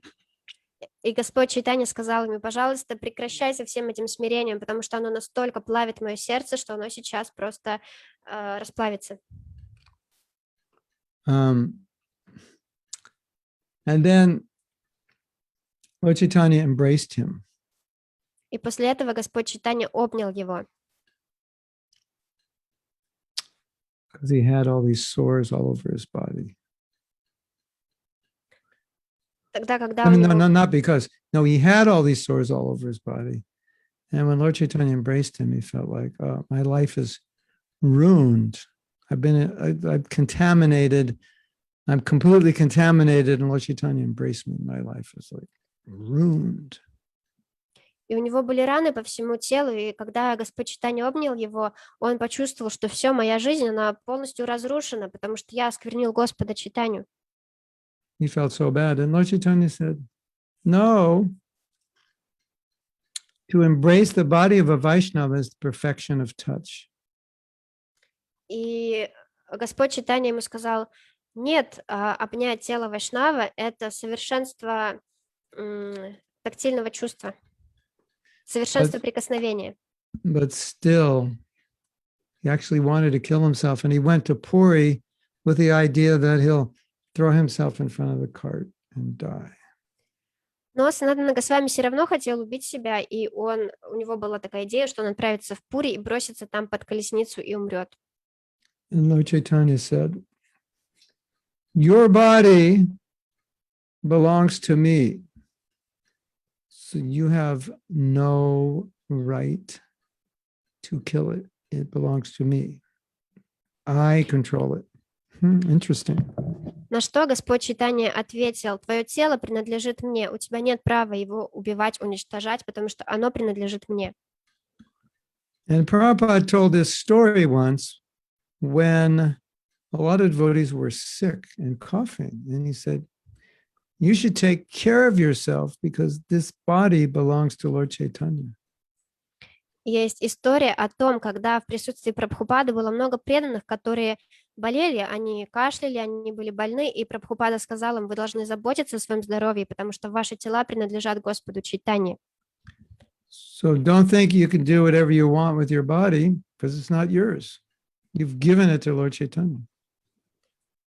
И Господь Чайтанья сказал ему, пожалуйста, прекращай со всем этим смирением, потому что оно настолько плавит мое сердце, что оно сейчас просто расплавится. And then Lord Chaitanya embraced him. И после этого Господь Чайтанья обнял его, Because he had all these sores all over his body. тогда, когда I у mean, него... not because. No, he had all these sores all over his body. And when Lord Chaitanya embraced him, he felt like, oh, my life is ruined. I'm contaminated. I'm completely contaminated. And Lord Chaitanya embraced me. My life is like ruined. И у него были раны по всему телу, и когда Господь Чайтанья обнял его, он почувствовал, что все, моя жизнь, она полностью разрушена, потому что я осквернил Господа Чайтанью. He felt so bad. And Lord Chaitanya said, no, to embrace the body of a Vaishnava is the perfection of touch. И Господь Чайтанья ему сказал, нет, обнять тело Вайшнава – это совершенство тактильного чувства, совершенство прикосновения. But still, he actually wanted to kill himself. And he went to Puri with the idea that he'll throw himself in front of the cart and die. Но Санатана Госвами все равно хотел убить себя, и у него была такая идея, что он отправится в Пури и бросится там под колесницу и умрет. And Lord Chaitanya said, your body belongs to me. So you have no right to kill it. It belongs to me. I control it. Interesting. На что Господь Чайтанья ответил, твое тело принадлежит мне, у тебя нет права его убивать, уничтожать, потому что оно принадлежит мне. And Prabhupada told this story once when a lot of devotees were sick and coughing. And he said, you should take care of yourself because this body belongs to Lord Chaitanya. Есть история о том, когда в присутствии Прабхупады было много преданных, которые болели, они кашляли, они были больны, и Прабхупада сказал им, вы должны заботиться о своем здоровье, потому что ваши тела принадлежат Господу Чайтанье. So don't think you can do whatever you want with your body because it's not yours. You've given it to Lord Chaitanya.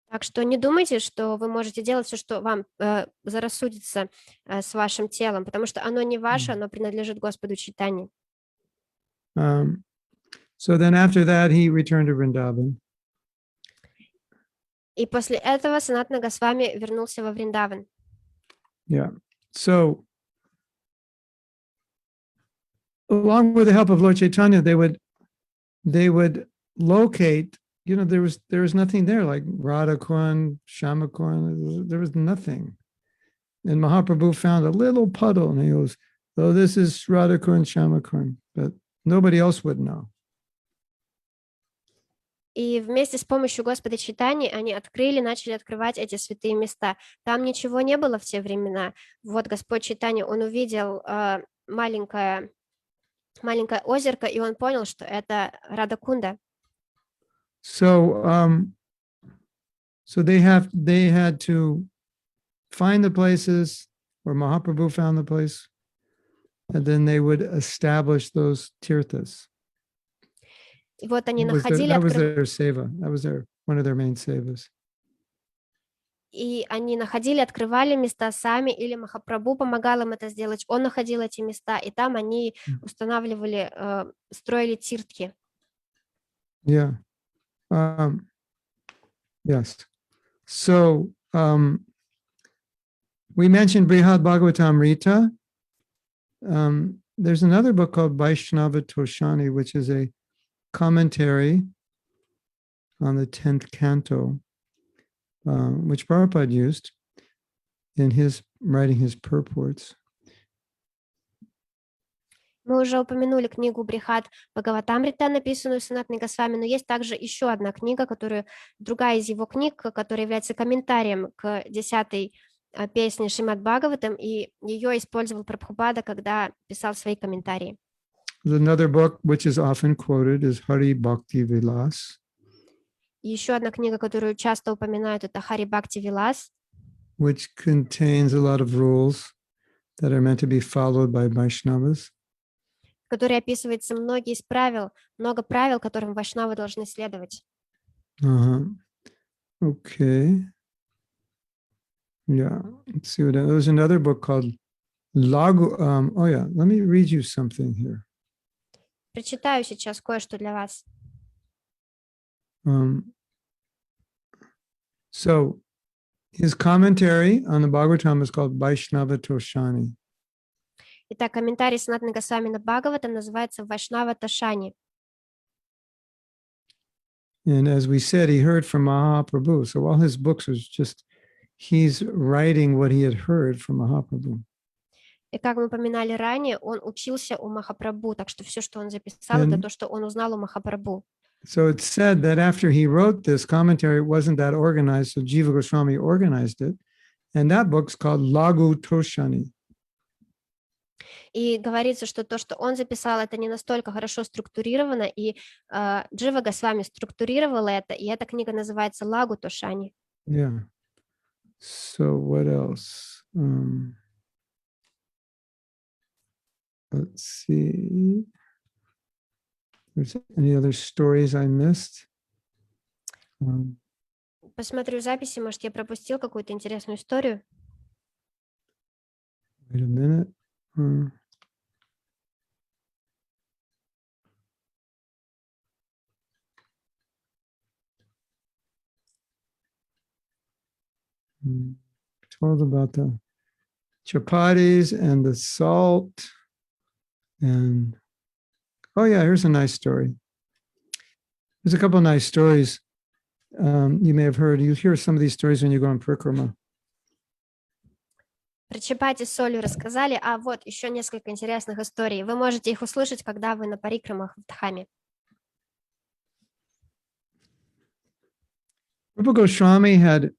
Так что не думайте, что вы можете делать все, что вам заблагорассудится с вашим телом, потому что оно не ваше, оно принадлежит Господу Чайтанье. So then after that, he returned to Vrindavan. И после этого Санатана Госвами вернулся во Вриндаван. Yeah. So along with the help of Lord Chaitanya, they would locate, you know, there was nothing there like Radha-kun, Shama-kun, there was nothing. And Mahaprabhu found a little puddle and he goes, oh, this is Radha-kun, Shama-kun, but nobody else would know. И вместе с помощью Господа Чайтаньи они начали открывать эти святые места. Там ничего не было в те времена. Вот Господь Чайтанья, он увидел маленькое озерко, и он понял, что это Радакунда. So they had to find the places where Mahaprabhu found the place, and then they would establish those tirthas. И вот они That was their seva. That was one of their main sevas. И они находили, открывали места сами, или Махапрабху помогал им это сделать. Он находил эти места, и там они устанавливали, строили тиртхи. Yeah. Yes. So we mentioned Brihad Bhagavatam Rita. There's another book called Vaishnava Toshani, which is a commentary on the 10th canto, which Prabhupada used in writing his purports. Мы уже упомянули книгу Брихат Бхагаватамрита, написанную Санатаной Госвами, но есть также еще одна книга, другая из его книг, которая является комментарием к 10-й песне Шримад Бхагаватам, и ее использовал Прабхупада, когда писал свои комментарии. Another book which is often quoted is Hari Bhakti Vilas. Еще одна книга, которую часто упоминают, это Хари Бхакти Вилас, which contains a lot of rules that are meant to be followed by Vaishnavas. в которой описывается много правил, которым вайшнавы должны следовать. Okay. Yeah. Let's see what there was another book called Lagu. Oh yeah, let me read you something here. Прочитаю сейчас кое-что для вас. So his commentary on the Bhagavatam is called Vaishnava Toshani. Итак, комментарий Санатаны Госвами на Бхагаватам называется Вайшнава Тошани. And as we said, he heard from Mahaprabhu. So all his books was just, he's writing what he had heard from Mahaprabhu. И как мы упоминали ранее, он учился у Махапрабху, так что все, что он записал, это то, что он узнал у Махапрабху. So it's said that after he wrote this commentary, it wasn't that organized, so Jiva Goswami organized it. And that book's called Lagu Toshani. И говорится, что то, что он записал, это не настолько хорошо структурировано, и Джива Госвами структурировал это, и эта книга называется Лагу Тошани. Yeah. So what else? Let's see. There's any other stories I missed? Посмотрю записи, может, я пропустил какую-то интересную историю. Wait a minute. Told about the chapatis and the salt. And oh yeah, here's a nice story. There's a couple of nice stories you may have heard. You hear some of these stories when you go on parikrama. Про чапати с солью рассказали, а вот еще несколько интересных историй. Вы можете их услышать, когда вы на парикрамах в Дхаме. Rupa Goswami had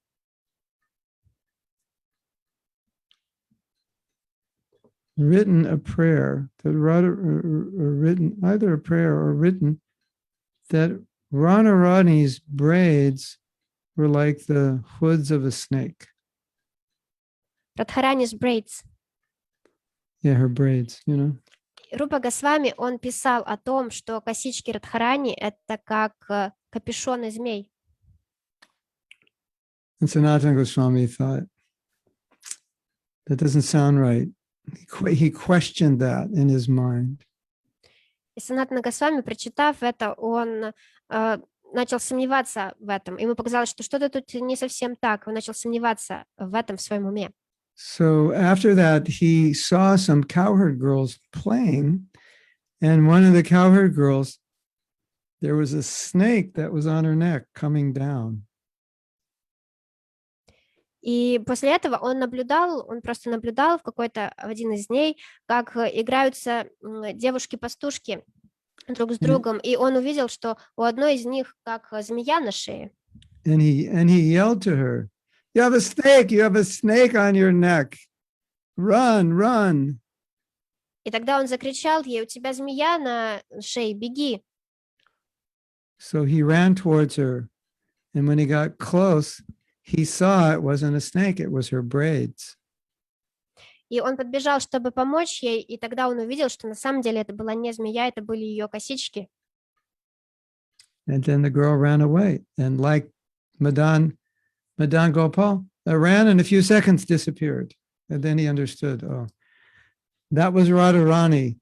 written a prayer that written either a prayer or written that Radharani's braids were like the hoods of a snake. Радхарani's braids. Yeah, her braids, you know. Рупа Госвами, он писал о том, что косички Радхарани это как капюшоны змей. And Sanatana Goswami thought, that doesn't sound right. He questioned that in his mind. И Санатана Госвами, прочитав это, он начал сомневаться в этом. Ему показалось, что что-то тут не совсем так. Он начал сомневаться в этом в своем уме. So after that, he saw some cowherd girls playing, and one of the cowherd girls, there was a snake that was on her neck coming down. И после этого он просто наблюдал в один из дней, как играются девушки-пастушки друг с другом, и он увидел, что у одной из них как змея на шее. And he yelled to her, you have a snake on your neck. Run, run. И тогда он закричал ей, у тебя змея на шее, беги. So he ran towards her, and when he got close, he saw it wasn't a snake, it was her braids. И он подбежал, чтобы помочь ей, и тогда он увидел, что на самом деле это была не змея, это были ее косички. And then the girl ran away, and like Madan Gopal, ran in a few seconds, disappeared. And then he understood, oh, that was Radharani,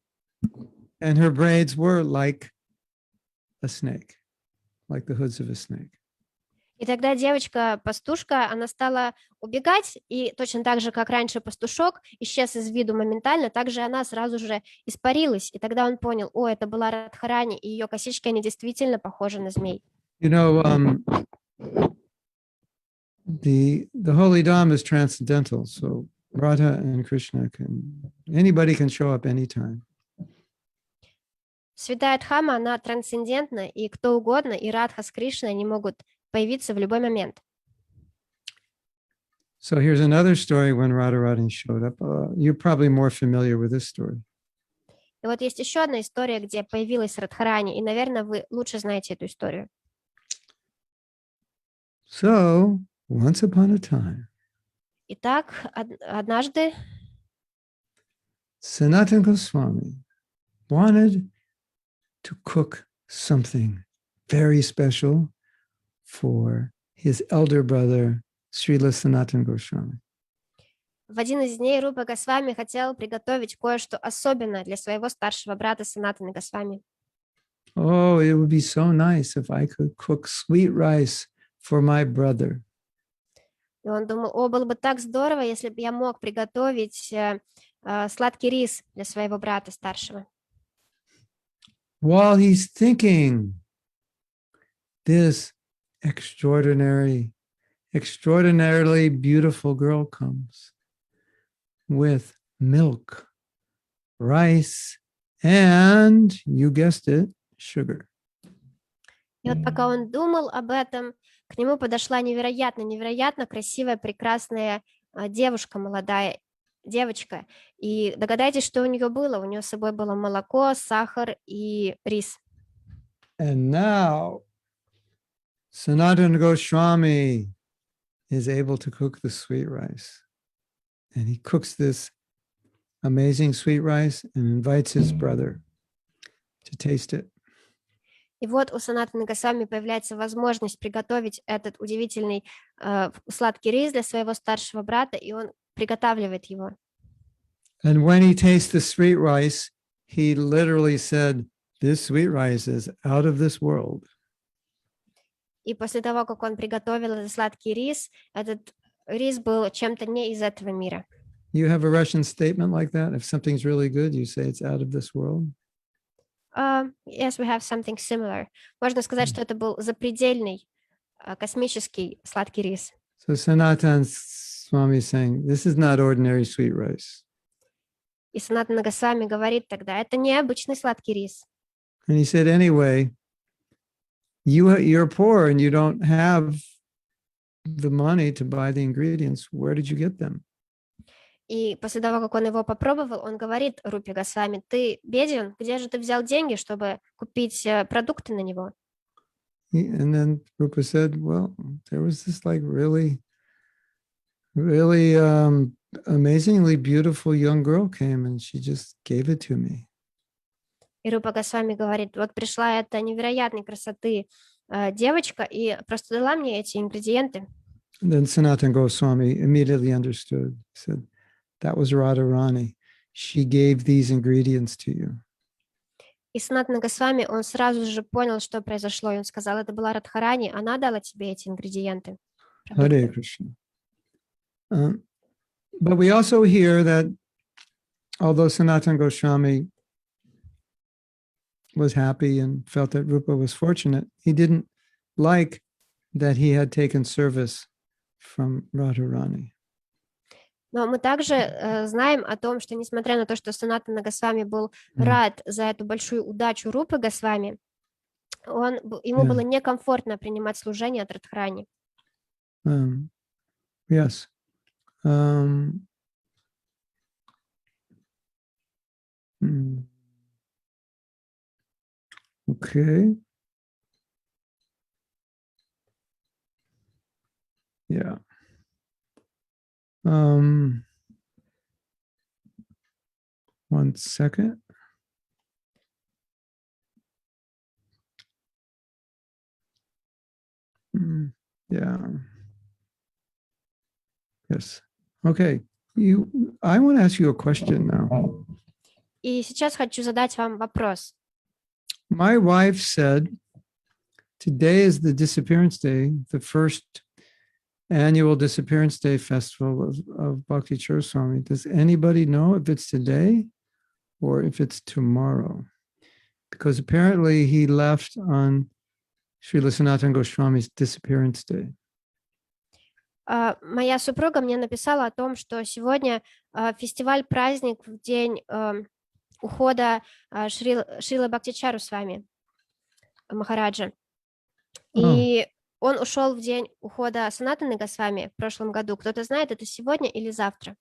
and her braids were like a snake, like the hoods of a snake. И тогда девочка-пастушка, она стала убегать, и точно так же, как раньше пастушок исчез из виду моментально, также она сразу же испарилась. И тогда он понял, о, это была Радхарани, и ее косички, они действительно похожи на змей. You know, the holy Dham is transcendental, so Radha and Krishna anybody can show up anytime. Святая Дхама, она трансцендентна, и кто угодно, и Радха с Кришной, они могут появиться в любой момент. So here's another story when Radharani showed up. You're probably more familiar with this story. И вот есть еще одна история, где появилась Радхарани, и, наверное, вы лучше знаете эту историю. So, once upon a time, Итак, однажды Sanatana Goswami wanted to cook something very special for his elder brother, Srila Sanatana Goswami. В один из дней Рупа Госвами хотел приготовить кое-что особенное для своего старшего брата Санатаны Госвами. Oh, it would be so nice if I could cook sweet rice for my brother. И он думал, было бы так здорово, если бы я мог приготовить сладкий рис для своего брата старшего. While he's thinking, this extraordinarily beautiful girl comes with milk, rice, and, you guessed it, sugar. И вот пока он думал об этом, к нему подошла невероятно красивая, прекрасная девушка, молодая девочка. И догадайтесь, что у нее было. У нее с собой было молоко, сахар и рис. And now, Sanatana Goswami is able to cook the sweet rice. And he cooks this amazing sweet rice and invites his brother to taste it. И вот у Санатаны Госвами появляется возможность приготовить этот удивительный сладкий рис для своего старшего брата, и он приготавливает его. And when he tastes the sweet rice, he literally said, "This sweet rice is out of this world." И после того, как он приготовил этот сладкий рис, этот рис был чем-то не из этого мира. You have a Russian statement like that? If something's really good, you say it's out of this world? Yes, we have something similar. Можно сказать, что это был запредельный космический сладкий рис. So Sanatana Swami is saying, this is not ordinary sweet rice. И Санатана Госвами говорит тогда, это не обычный сладкий рис. And he said, anyway, you're poor and you don't have the money to buy the ingredients. Where did you get them? И после того, как он его попробовал, он говорит Рупе Госвами, ты беден, где же ты взял деньги, чтобы купить продукты на него? And then Rupa said, well, there was this like really amazingly beautiful young girl came and she just gave it to me. И Рупа Госвами говорит, вот пришла эта невероятной красоты девочка и просто дала мне эти ингредиенты. And then Sanatana Goswami immediately understood, said, that was Radharani. She gave these ingredients to you. И Санатана Госвами, он сразу же понял, что произошло, и он сказал, это была Радхарани, она дала тебе эти ингредиенты. Hare Krishna. But we also hear that although Sanatana Goswami was happy and felt that Rupa was fortunate, he didn't like that he had taken service from Radharani. Но мы также знаем о том, что несмотря на то, что Санатана Госвами был рад за эту большую удачу Рупы Госвами, ему было некомфортно принимать служение от Радхарани. Yes. Okay. Yeah. One second. Yeah. Yes. Okay. I want to ask you a question now. И сейчас хочу задать вам вопрос. My wife said, today is the Disappearance Day, the first annual Disappearance Day festival of Bhakti Church Swami. Does anybody know if it's today or if it's tomorrow? Because apparently he left on Srila Sanatana Goswami's Disappearance Day. Моя супруга мне написала о том, что сегодня фестиваль-праздник в день ухода Шрилы Бхактичару с вами, Махараджа. И он ушел в день ухода Санатаны Госвами в прошлом году. Кто-то знает, это сегодня или завтра?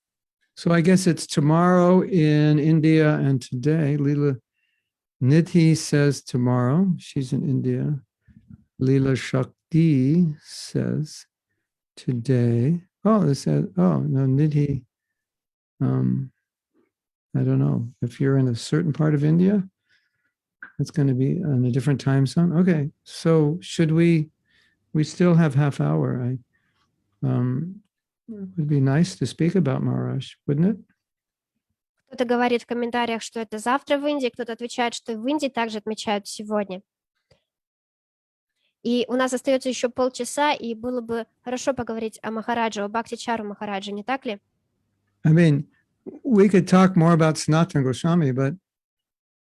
So I guess it's tomorrow in India and today. Leela Nidhi says tomorrow. She's in India. Leela Shakti says today. Oh, it says, no, Nidhi. I don't know. If you're in a certain part of India, it's going to be on a different time zone. Okay. So should we still have half hour. It would be nice to speak about Maharaj, wouldn't it? Кто-то говорит в комментариях, что это завтра в Индии, кто-то отвечает, что в Индии также отмечают сегодня. И у нас остается еще полчаса, и было бы хорошо поговорить о Махараджа, о Бхактичару Махараджа, не так ли? I mean, we could talk more about Sanatana Goswami, but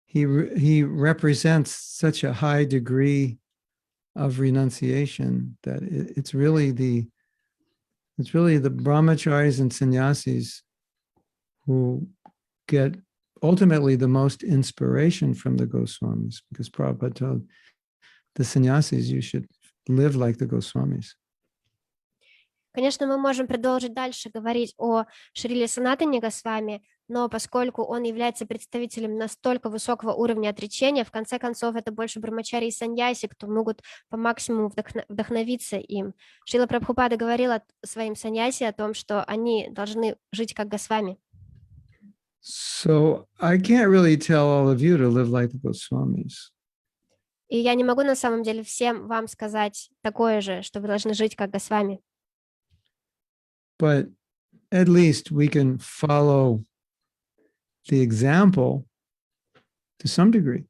he represents such a high degree of renunciation that it's really the brahmacharis and sannyasis who get ultimately the most inspiration from the Goswamis, because Prabhupada told the sannyasis, you should live like the Goswamis. Конечно, мы можем продолжить дальше говорить о Шриле Санатане Госвами, но поскольку он является представителем настолько высокого уровня отречения, в конце концов, это больше брамачари и саньяси, кто могут по максимуму вдохновиться им. Шрила Прабхупада говорила своим саньяси о том, что они должны жить как Госвами. So I can't really tell all of you to live like the Goswamis. И я не могу на самом деле всем вам сказать такое же, что вы должны жить как Госвами. But at least we can follow the example to some degree.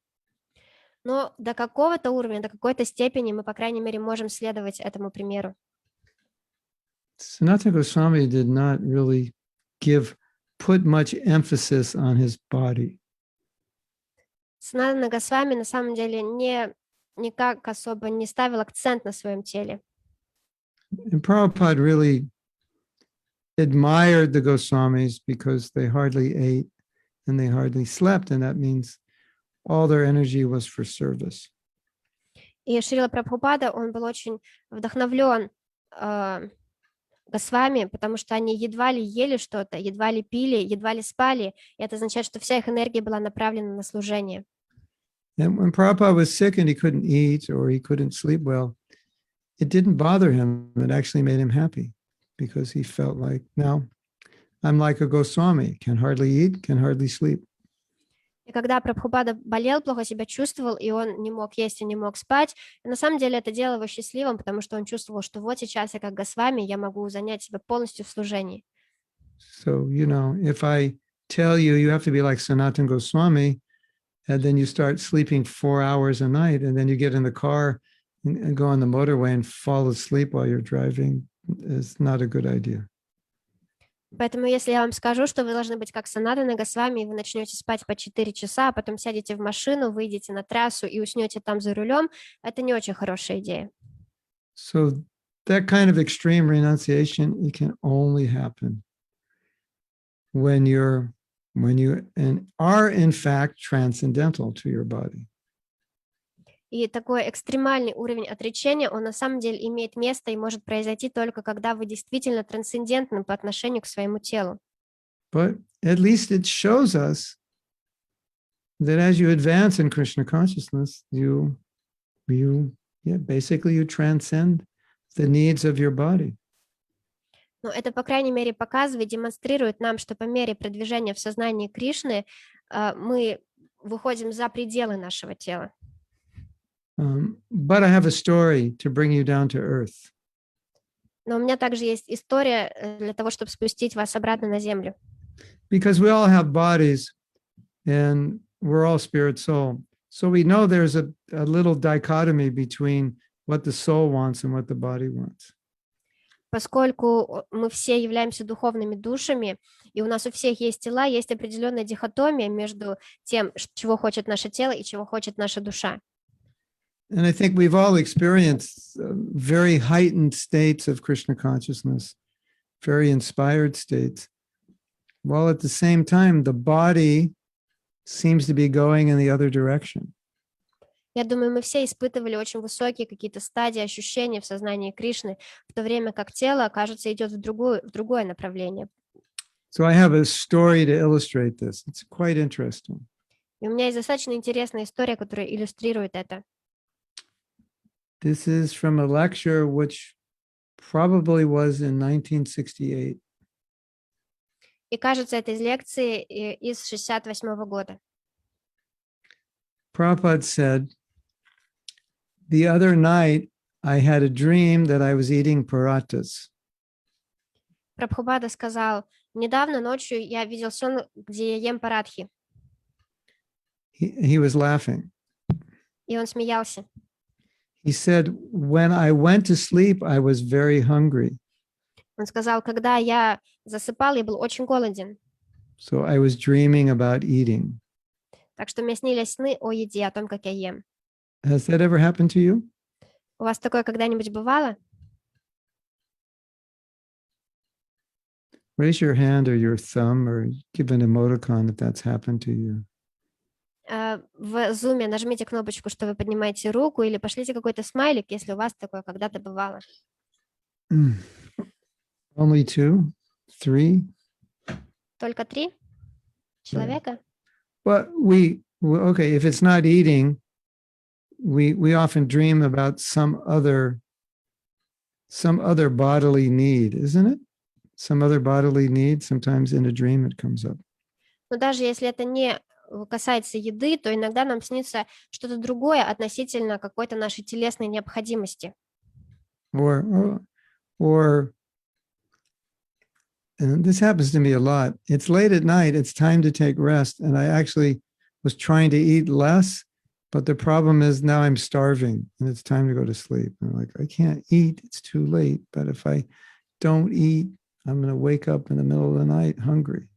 Но до какого-то уровня, до какой-то степени мы, по крайней мере, можем следовать этому примеру. Sanatana Goswami did not really put much emphasis on his body. Санатана Госвами на самом деле никак особо не ставил акцент на своем теле. And Prabhupada really admired the Goswamis because they hardly ate and they hardly slept, and that means all their energy was for service. И Шрила Прабхупада, он был очень вдохновлен Госвами, потому что они едва ли ели что-то, едва ли пили, едва ли спали, и это означает, что вся их энергия была направлена на служение. And when Prabhupada was sick and he couldn't eat or he couldn't sleep well, it didn't bother him. It actually made him happy because he felt like, now I'm like a Goswami, can hardly eat, can hardly sleep. И когда Прабхупада болел, плохо себя чувствовал, и он не мог есть и не мог спать, и на самом деле это делало его счастливым, потому что он чувствовал, что вот сейчас я как Госвами, я могу занять себя полностью в служении. So, if I tell you you have to be like Sanatana Goswami, and then you start sleeping 4 hours a night, and then you get in the car and go on the motorway and fall asleep while you're driving, is not a good idea. Поэтому если я вам скажу, что вы должны быть как Санатана Госвами, и вы начнете спать по 4 часа, а потом сядете в машину, выйдете на трассу и уснете там за рулем, это не очень хорошая идея. So that kind of extreme renunciation, it can only happen when you are in fact transcendental to your body. И такой экстремальный уровень отречения, он на самом деле имеет место и может произойти только когда вы действительно трансцендентны по отношению к своему телу. But at least it shows us that as you advance in Krishna consciousness, you transcend the needs of your body. Но это, по крайней мере, показывает, демонстрирует нам, что по мере продвижения в сознании Кришны мы выходим за пределы нашего тела. But I have a story to bring you down to earth. Но у меня также есть история для того, чтобы спустить вас обратно на землю. Because we all have bodies and we're all spirit soul. So we know there's a little dichotomy between what the soul wants and what the body wants. Поскольку мы все являемся духовными душами, и у нас у всех есть тела, есть определенная дихотомия между тем, чего хочет наше тело и чего хочет наша душа. And I think we've all experienced very heightened states of Krishna consciousness, very inspired states, while at the same time, the body seems to be going in the other direction. Я думаю, мы все испытывали очень высокие какие-то стадии ощущения в сознании Кришны, в то время как тело, кажется, идет в другое направление. So I have a story to illustrate this. It's quite interesting. И у меня есть достаточно интересная история, которая иллюстрирует это. This is from a lecture which probably was in 1968. И кажется, это из лекции из 1968 года. Prabhupada said, the other night I had a dream that I was eating parathas. Прабхупада сказал, недавно ночью я видел сон, где я ем парадхи, He was laughing. и он смеялся. He said, when I went to sleep, I was very hungry. Он сказал, когда я засыпал, я был очень голоден, So I was dreaming about eating. так что мне снились сны о еде, о том, как я ем. Has that ever happened to you? У вас такое когда-нибудь бывало? Raise your hand or your thumb or give an emoticon if that's happened to you. В зуме нажмите кнопочку, что вы поднимаете руку, или пошлите какой-то смайлик, если у вас такое когда-то бывало. Only 2, 3. Только 3 человека? But okay, if it's not eating, we often dream about some other bodily need, isn't it? Some other bodily need. Sometimes in a dream it comes up. Но даже если это не касается еды, то иногда нам снится что-то другое относительно какой-то нашей телесной необходимости. Or and this happens to me a lot. It's late at night, it's time to take rest, and I actually was trying to eat less, but the problem is now I'm starving and it's time to go to sleep. And I'm like, I can't eat, it's too late, but if I don't eat, I'm going to wake up in the middle of the night hungry.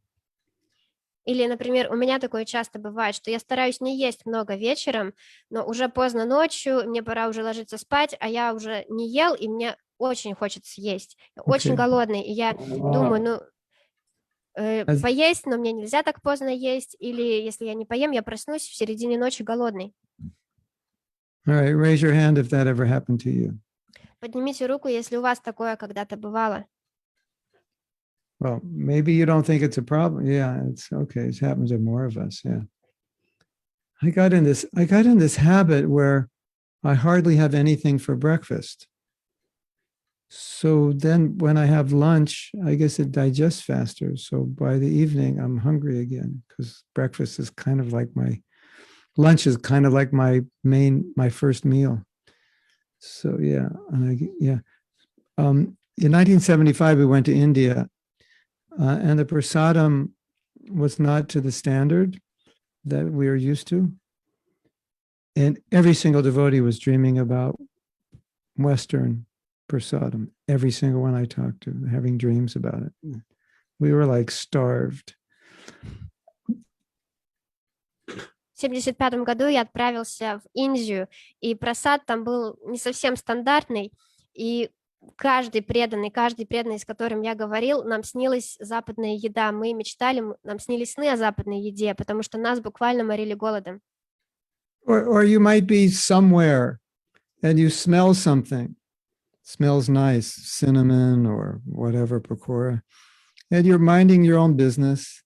Или, например, у меня такое часто бывает, что я стараюсь не есть много вечером, но уже поздно ночью, мне пора уже ложиться спать, а я уже не ел, и мне очень хочется есть. Я очень голодный, и я думаю, поесть, но мне нельзя так поздно есть, или если я не поем, я проснусь в середине ночи голодный. All right, raise your hand if that ever happened to you. Поднимите руку, если у вас такое когда-то бывало. Well, maybe you don't think it's a problem. Yeah, it's okay. It happens to more of us. Yeah. I got in this habit where I hardly have anything for breakfast. So then when I have lunch, I guess it digests faster. So by the evening, I'm hungry again because breakfast is kind of like lunch is kind of like my first meal. So yeah. In 1975, we went to India. And the prasadam was not to the standard that we are used to. And every single devotee was dreaming about Western prasadam. Every single one I talked to, having dreams about it. We were like starved. В 1975 году я отправился в Индию, и прасад там был не совсем стандартный, и каждый преданный, с которым я говорил, нам снилась западная еда. Мы мечтали, нам снились сны о западной еде, потому что нас буквально морили голодом. Or you might be somewhere and you smell something. It smells nice, cinnamon or whatever, pakora. And you're minding your own business.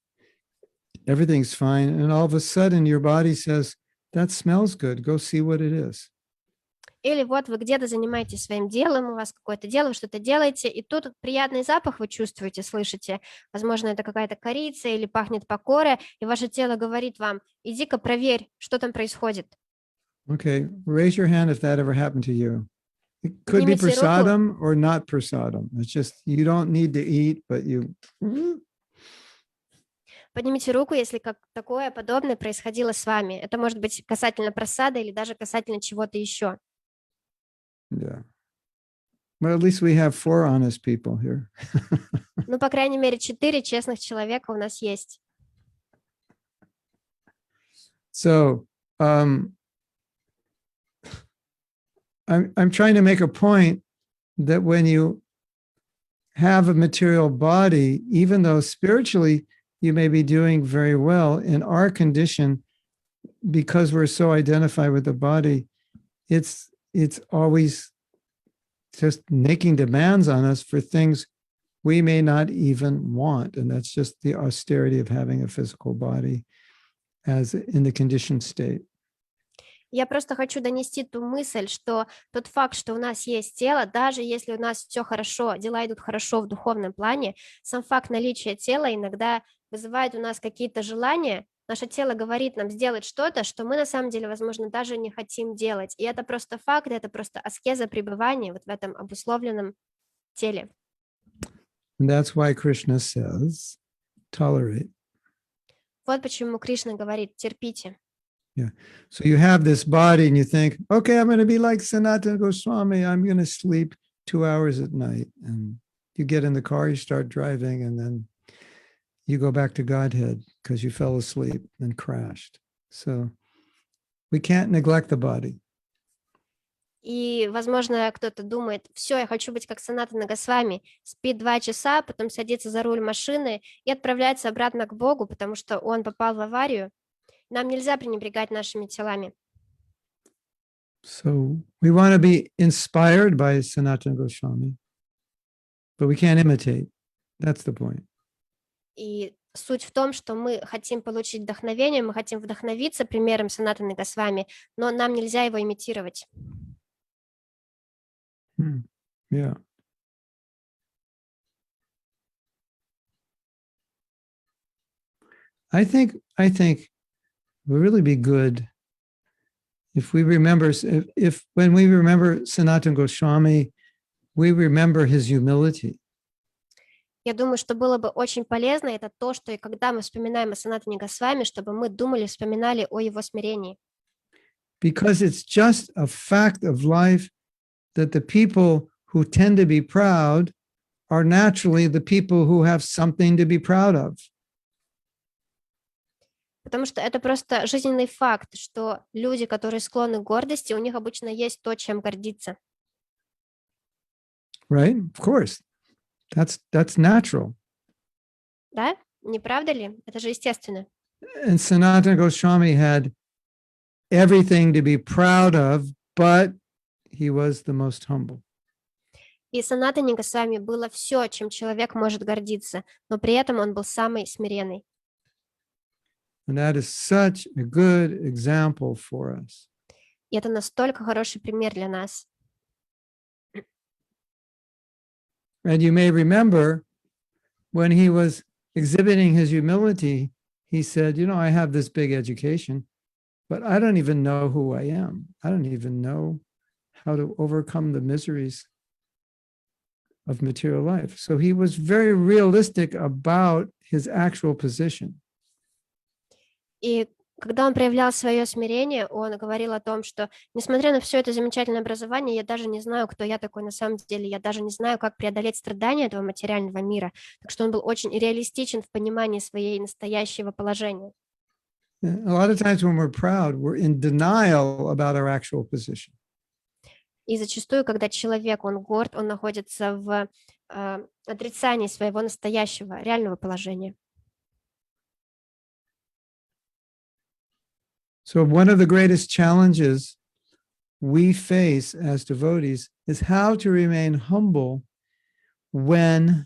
Everything's fine. And all of a sudden your body says, that smells good. Go see what it is. Или вот вы где-то занимаетесь своим делом, у вас какое-то дело, вы что-то делаете, и тут приятный запах вы чувствуете, слышите. Возможно, это какая-то корица или пахнет пакоре, и ваше тело говорит вам, иди-ка проверь, что там происходит. Okay, raise your hand if that ever happened to you. It could be Поднимите руку. prasadam or not prasadam. It's just, you don't need to eat, but you... Поднимите руку, если как такое подобное происходило с вами. Это может быть касательно прасада или даже касательно чего-то еще. Yeah. Well, at least we have 4 honest people here. Ну, по крайней мере, 4 честных человека у нас есть. So, I'm trying to make a point that when you have a material body, even though spiritually you may be doing very well, in our condition, because we're so identified with the body, it's always just making demands on us for things we may not even want. And that's just the austerity of having a physical body as in the conditioned state. Я просто хочу донести ту мысль, что тот факт, что у нас есть тело, даже если у нас все хорошо, дела идут хорошо в духовном плане, сам факт наличия тела иногда вызывает у нас какие-то желания. Наше тело говорит нам сделать что-то, что мы на самом деле, возможно, даже не хотим делать. И это просто факт, это просто аскеза пребывания вот в этом обусловленном теле. And that's why Krishna says, tolerate. Вот почему Кришна говорит: терпите. So you have this body and you think, okay, I'm going to be like Sanatana Goswami. I'm going to sleep 2 hours at night. And you get in the car, you start driving, and then you go back to Godhead because you fell asleep and crashed. So we can't neglect the body. И, возможно, кто-то думает: все, я хочу быть как Санатана Госвами, спит 2 часа, потом садится за руль машины и отправляется обратно к Богу, потому что он попал в аварию. Нам нельзя пренебрегать нашими телами. So we want to be inspired by Sanatana Goswami, but we can't imitate. That's the point. И суть в том, что мы хотим получить вдохновение, мы хотим вдохновиться примером Санатаны Госвами, но нам нельзя его имитировать. Yeah. I think it would really be good if we remember, if when we remember Sanatana Goswami, we remember his humility. Я думаю, что было бы очень полезно, это то, что и когда мы вспоминаем о Санатане Госвами, чтобы мы думали, вспоминали о его смирении. Because it's just a fact of life that the people who tend to be proud are naturally the people who have something to be proud of. Потому что это просто жизненный факт, что люди, которые склонны к гордости, у них обычно есть то, чем гордиться. Right? Of course. That's natural. Да? Не правда ли? Это же естественно. And Sanatana Goswami had everything to be proud of, but he was the most humble. И Санатане Госвами было все, чем человек может гордиться, но при этом он был самый смиренный. And that is such a good example for us. И это настолько хороший пример для нас. And you may remember when he was exhibiting his humility, he said, you know, I have this big education, but I don't even know who I am. I don't even know how to overcome the miseries of material life. So he was very realistic about his actual position. И когда он проявлял свое смирение, он говорил о том, что, несмотря на все это замечательное образование, я даже не знаю, кто я такой на самом деле, я даже не знаю, как преодолеть страдания этого материального мира. Так что он был очень реалистичен в понимании своей настоящего положения. A lot of times when we're proud, we're in denial about our actual position. И зачастую, когда человек, он горд, он находится в отрицании своего настоящего, реального положения. So one of the greatest challenges we face as devotees is how to remain humble when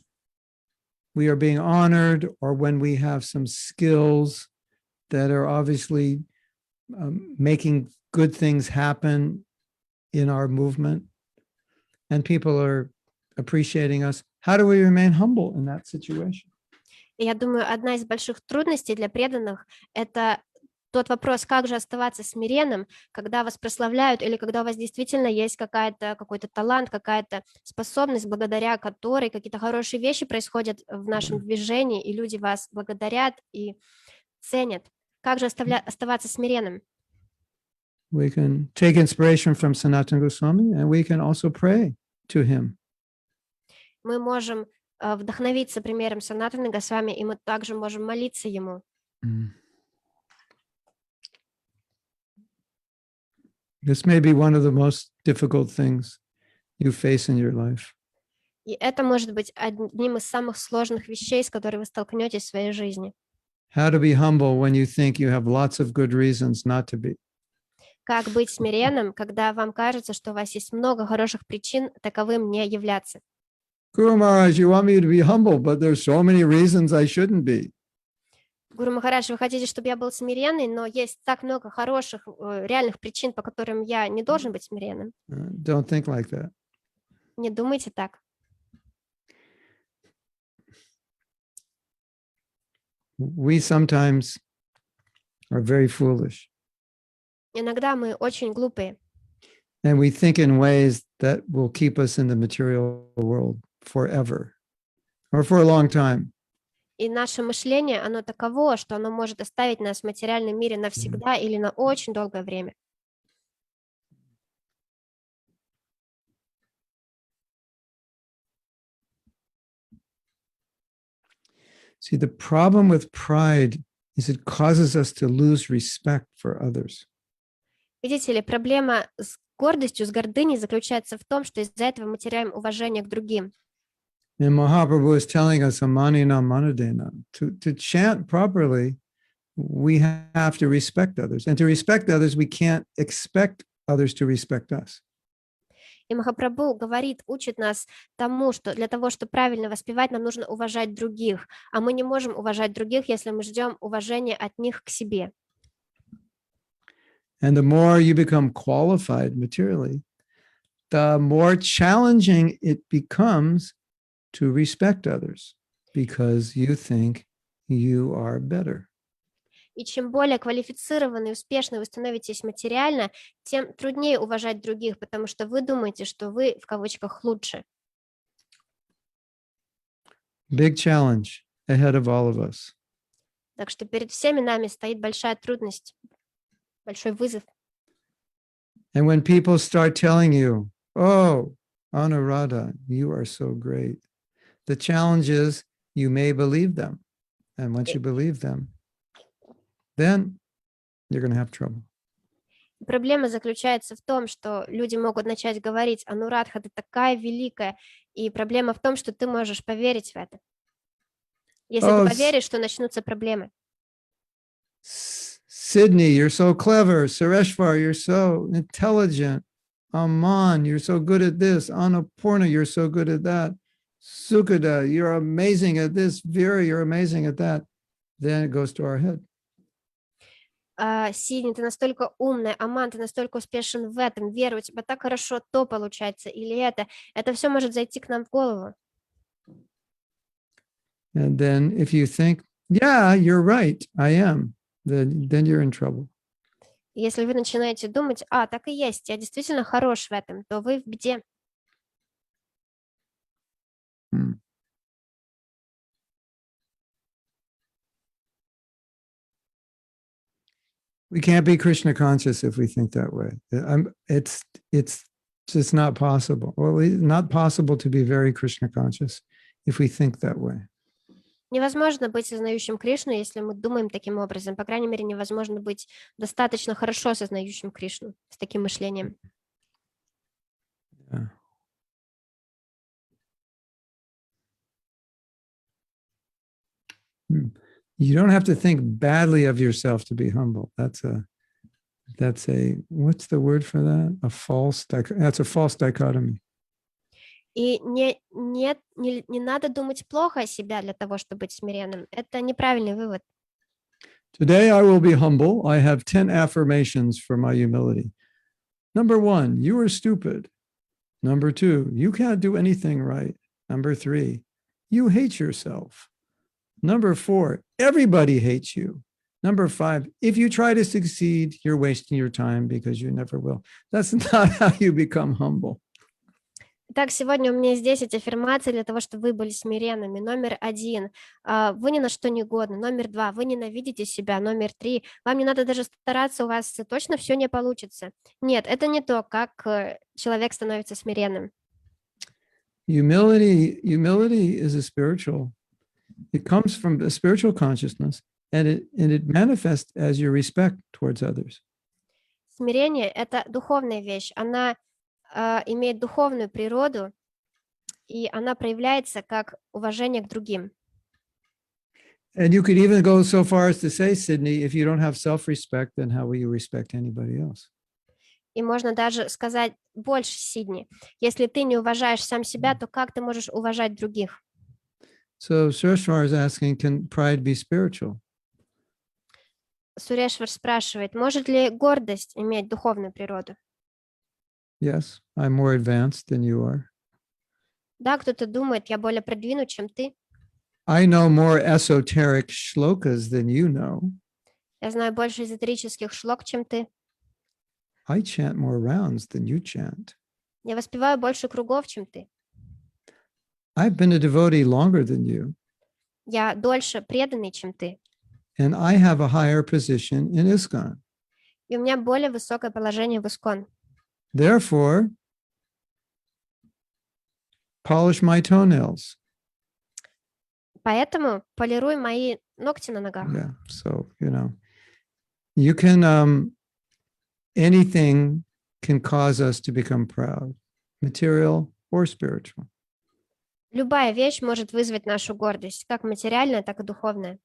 we are being honored or when we have some skills that are obviously making good things happen in our movement and people are appreciating us. How do we remain humble in that situation? И я думаю, одна из больших трудностей для преданных – это тот вопрос, как же оставаться смиренным, когда вас прославляют или когда у вас действительно есть какой-то талант, какая-то способность, благодаря которой какие-то хорошие вещи происходят в нашем движении, и люди вас благодарят и ценят. Как же оставаться смиренным? We can take inspiration from Sanatana Goswami and we can also pray to him. Мы можем вдохновиться примером Санатаны Госвами, и мы также можем молиться ему. This may be one of the most difficult things you face in your life. И это может быть одним из самых сложных вещей, с которыми вы столкнетесь в своей жизни. How to be humble when you think you have lots of good reasons not to be. Как быть смиренным, когда вам кажется, что у вас есть много хороших причин таковым не являться. Guru Maharaj, you want me to be humble, but there's so many reasons I shouldn't be. Гуру Махарадж, вы хотите, чтобы я был смиренный, но есть так много хороших, реальных причин, по которым я не должен быть смиренным. Don't think like that. Не думайте так. We sometimes are very foolish. Иногда мы очень глупые. And we think in ways that will keep us in the material world forever. or for a long time. И наше мышление, оно таково, что оно может оставить нас в материальном мире навсегда или на очень долгое время. See, the problem with pride is it causes us to lose respect for others. Видите ли, проблема с гордостью, с гордыней заключается в том, что из-за этого мы теряем уважение к другим. And Mahaprabhu is telling us, Amanina Manadena, to chant properly, we have to respect others. And to respect others, we can't expect others to respect us. И Махапрабху говорит, учит нас тому, что для того, чтобы правильно воспевать, нам нужно уважать других, а мы не можем уважать других, если мы ждем уважения от них к себе. And the more you become qualified materially, the more challenging it becomes to respect others because you think you are better. И чем более квалифицированный и успешный вы становитесь материально, тем труднее уважать других, потому что вы думаете, что вы, в кавычках, лучше. Big challenge ahead of all of us. Так что перед всеми нами стоит большая трудность, большой вызов. And when people start telling you, oh, Anuradha, you are so great, the challenge is you may believe them. And once you believe them, then you're going to have trouble. Проблема заключается в том, что люди могут начать говорить, Анурадха, ты такая великая, и проблема в том, что ты можешь поверить в это. Если ты поверишь, то начнутся проблемы. Sydney, you're so clever. Sureshvar, you're so intelligent. Aman, you're so good at this. Annapurna, you're so good at that. Sukada, you're amazing at this. Vera, you're amazing at that. Then it goes to our head. Сидни, ты настолько умная, Аман, ты настолько успешен в этом, Вера, у тебя так хорошо то получается, или это все может зайти к нам в голову. And then if you think, yeah, you're right, I am, then you're in trouble. Если вы начинаете думать, так и есть, я действительно хорош в этом, то вы в беде. We can't be Krishna conscious if we think that way. It's just not possible. Well, it's not possible to be very Krishna conscious if we think that way. Невозможно быть сознающим Кришну, если мы думаем таким образом. По крайней мере, невозможно быть достаточно хорошо сознающим Кришну с таким мышлением. Yeah. You don't have to think badly of yourself to be humble. That's a what's the word for that? That's a false dichotomy. И не надо думать плохо о себе для того, чтобы быть смиренным. Это неправильный вывод. Today I will be humble. I have 10 affirmations for my humility. Number 1, you are stupid. Number 2, you can't do anything right. Number 3, you hate yourself. Number 4, everybody hates you. Number 5, if you try to succeed, you're wasting your time because you never will. That's not how you become humble. Итак, сегодня у меня есть 10 аффирмаций для того, чтобы вы были смиренными. Номер 1, вы ни на что не годны. Номер 2, вы ненавидите себя. Номер 3, вам не надо даже стараться, у вас точно все не получится. Нет, это не то, как человек становится смиренным. Humility is a spiritual. It comes from a spiritual consciousness, and it manifests as your respect towards others. Смирение – это духовная вещь. Она имеет духовную природу, и она проявляется как уважение к другим. And you could even go so far as to say, Sydney, if you don't have self-respect, then how will you respect anybody else? И можно даже сказать больше, Сидни. Если ты не уважаешь сам себя, то как ты можешь уважать других? So Sureshwar is asking, can pride be spiritual? Сурешвар спрашивает, может ли гордость иметь духовную природу? Yes, I'm more advanced than you are. Да, кто-то думает, я более продвинут, чем ты. I know more esoteric shlokas than you know. Я знаю больше эзотерических шлок, чем ты. I chant more rounds than you chant. Я воспеваю больше кругов, чем ты. I've been a devotee longer than you, Я дольше преданный, чем ты. and I have a higher position in ISKCON. И у меня более высокое положение в Искон. Therefore, polish my toenails. Поэтому полируй мои ногти на ногах. Yeah. So, you can, anything can cause us to become proud, material or spiritual. Любая вещь может вызвать нашу гордость, как материальная, так и духовная.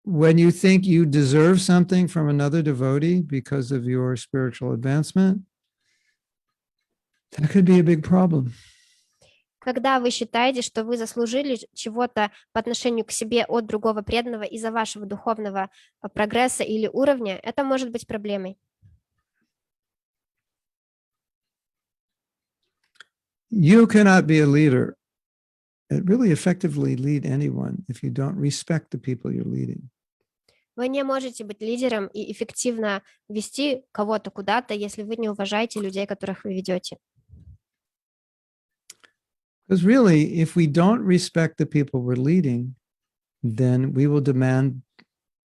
When you think you deserve something from another devotee because of your spiritual advancement, that could be a big problem. Когда вы считаете, что вы заслужили чего-то по отношению к себе от другого преданного из-за вашего духовного прогресса или уровня, это может быть проблемой. You cannot be a leader and really effectively lead anyone if you don't respect the people you're leading. Вы не можете быть лидером и эффективно вести кого-то куда-то, если вы не уважаете людей, которых вы ведете. Because really, if we don't respect the people we're leading, then we will demand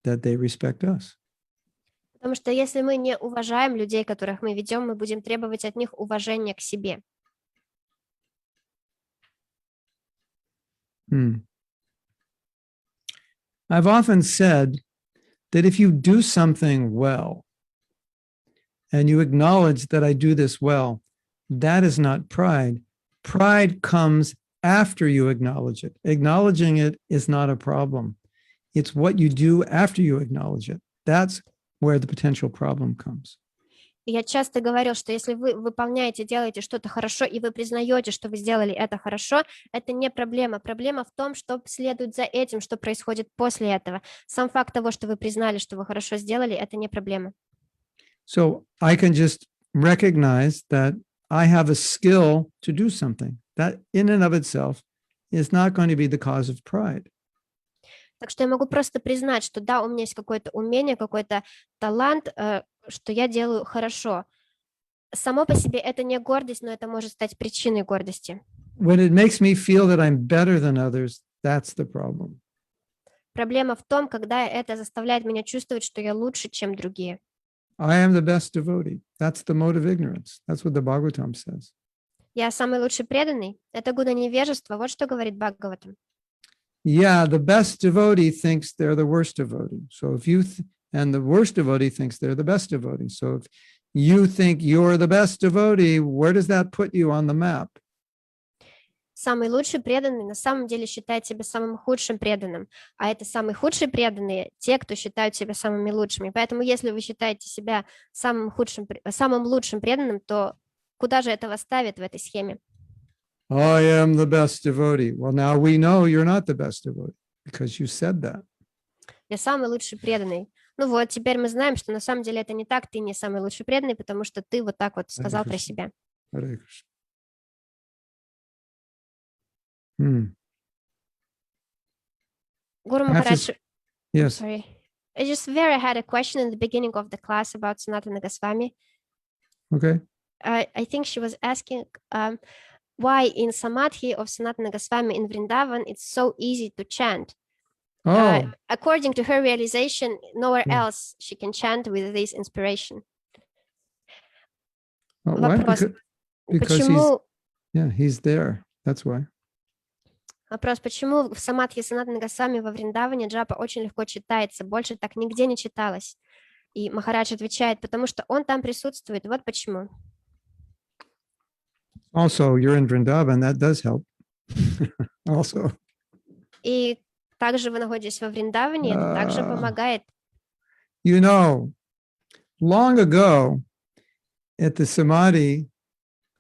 that they respect us. Потому что если мы не уважаем людей, которых мы ведем, мы будем требовать от них уважения к себе. I've often said that if you do something well and you acknowledge that I do this well, that is not pride. Pride comes after you acknowledge it. Acknowledging it is not a problem. It's what you do after you acknowledge it. That's where the potential problem comes. И я часто говорю, что если вы выполняете, делаете что-то хорошо, и вы признаете, что вы сделали это хорошо, это не проблема. Проблема в том, что следует за этим, что происходит после этого. Сам факт того, что вы признали, что вы хорошо сделали, это не проблема. So I can just recognize that I have a skill to do something. That in and of itself is not going to be the cause of pride. Так что я могу просто признать, что да, у меня есть какое-то умение, какой-то талант, что я делаю хорошо. Само по себе это не гордость, но это может стать причиной гордости. When it makes me feel that I'm better than others, that's the problem. Проблема в том, когда это заставляет меня чувствовать, что я лучше, чем другие. I am the best devotee. That's the mode of ignorance. That's what the Bhagavatam says. Я самый лучший преданный. Это гуна невежества. Вот что говорит Бхагаватам. Yeah, the best devotee thinks they're the worst devotee. So if you and the worst devotee thinks they're the best devotee. So if you think you're the best devotee, where does that put you on the map? Самый лучший преданный на самом деле считает себя самым худшим преданным, а это самые худшие преданные, те, кто считают себя самыми лучшими. Поэтому если вы считаете себя самым лучшим преданным, то куда же это вас ставит в этой схеме? I am the best devotee. Well, now we know you're not the best devotee because you said that. Я самый лучший преданный. Ну вот, теперь мы знаем, что на самом деле это не так, ты не самый лучший преданный, потому что ты вот так вот сказал про себя. Hare Krishna. Guru I have to Maharaj, Yes. sorry. I just had a question in the beginning of the class about Sanatana Goswami. Okay. I think she was asking why in Samadhi of Sanatana Goswami in Vrindavan it's so easy to chant. Oh, According to her realization, nowhere Yeah. else she can chant with this inspiration. why? Вопрос, Because почему, he's there. That's why. почему в Самадхи Санатана Госвами во Вриндаване джапа очень легко читается, больше так нигде не читалось? И Махарадж отвечает, потому что он там присутствует, вот почему. Also, you're in Vrindavan. That does help. Also. И также вы находитесь во Вриндаване, это также помогает. You know, long ago at the Samadhi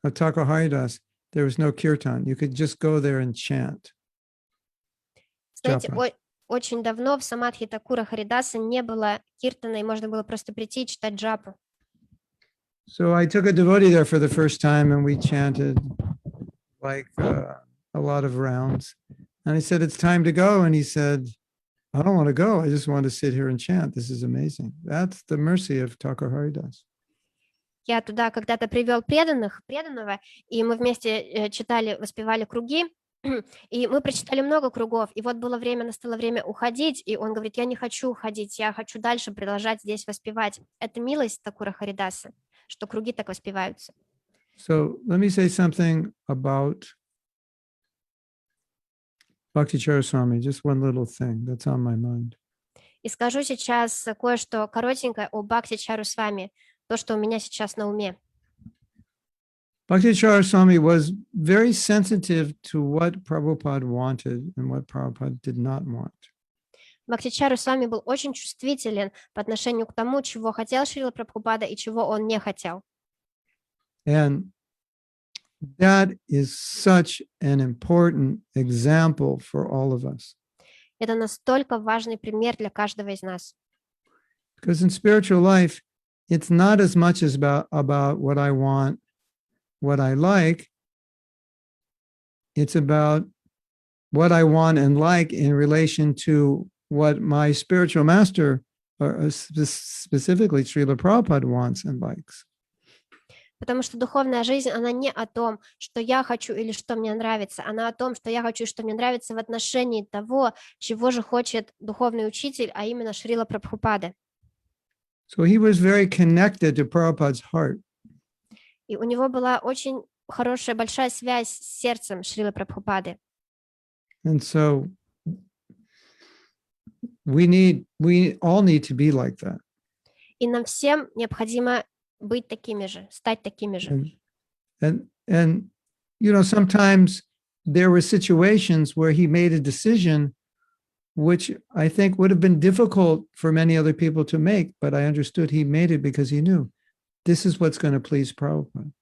of Thakur Haridas, there was no kirtan. You could just go there and chant. Знаете, Japa. очень давно в Самадхи Такура Харидаса не было киртана, и можно было просто прийти и читать джапу. So I took a devotee there for the first time and we chanted like a lot of rounds. And I said, it's time to go. And he said, I don't want to go. I just want to sit here and chant. This is amazing. That's the mercy of Thakur Haridas. Я туда когда-то привел преданного, и мы вместе читали, воспевали круги, И мы прочитали много кругов, и вот было время, настало время уходить, и он говорит, я не хочу уходить, я хочу дальше продолжать здесь воспевать. Это милость Такура Харидаса, что круги так воспеваются. So let me say something about Bhakti Swami, just one little thing that's on my mind. И скажу сейчас кое-что коротенькое о Бхакти Чарусвами, то, что у меня сейчас на уме. Bhakti Swami was very sensitive to what Prabhupada wanted and what Prabhupada did not want. Бхакти Чарусвами был очень чувствителен по отношению к тому, чего хотел Шрила Прабхупада и чего он не хотел. And that is such an important example for all of us. Это настолько важный пример для каждого из нас. Because in spiritual life, it's not as much as about what I want, what I like. It's about what I want and like in relation to what my spiritual master, or specifically Srila Prabhupada, wants and likes. Потому что духовная жизнь, она не о том, что я хочу или что мне нравится, она о том, что я хочу и что мне нравится в отношении того, чего же хочет духовный учитель, а именно Шрила Прабхупада. So he was very connected to Prabhupada's heart. И у него была очень хорошая, большая связь с сердцем Шрилы Прабхупады. And so we all need to be like that. И нам всем необходимо быть такими же, стать такими же. And you know, sometimes there were situations where he made a decision which I think would have been difficult for many other people to make, but I understood he made it because he knew this is what's going to please Prabhupada.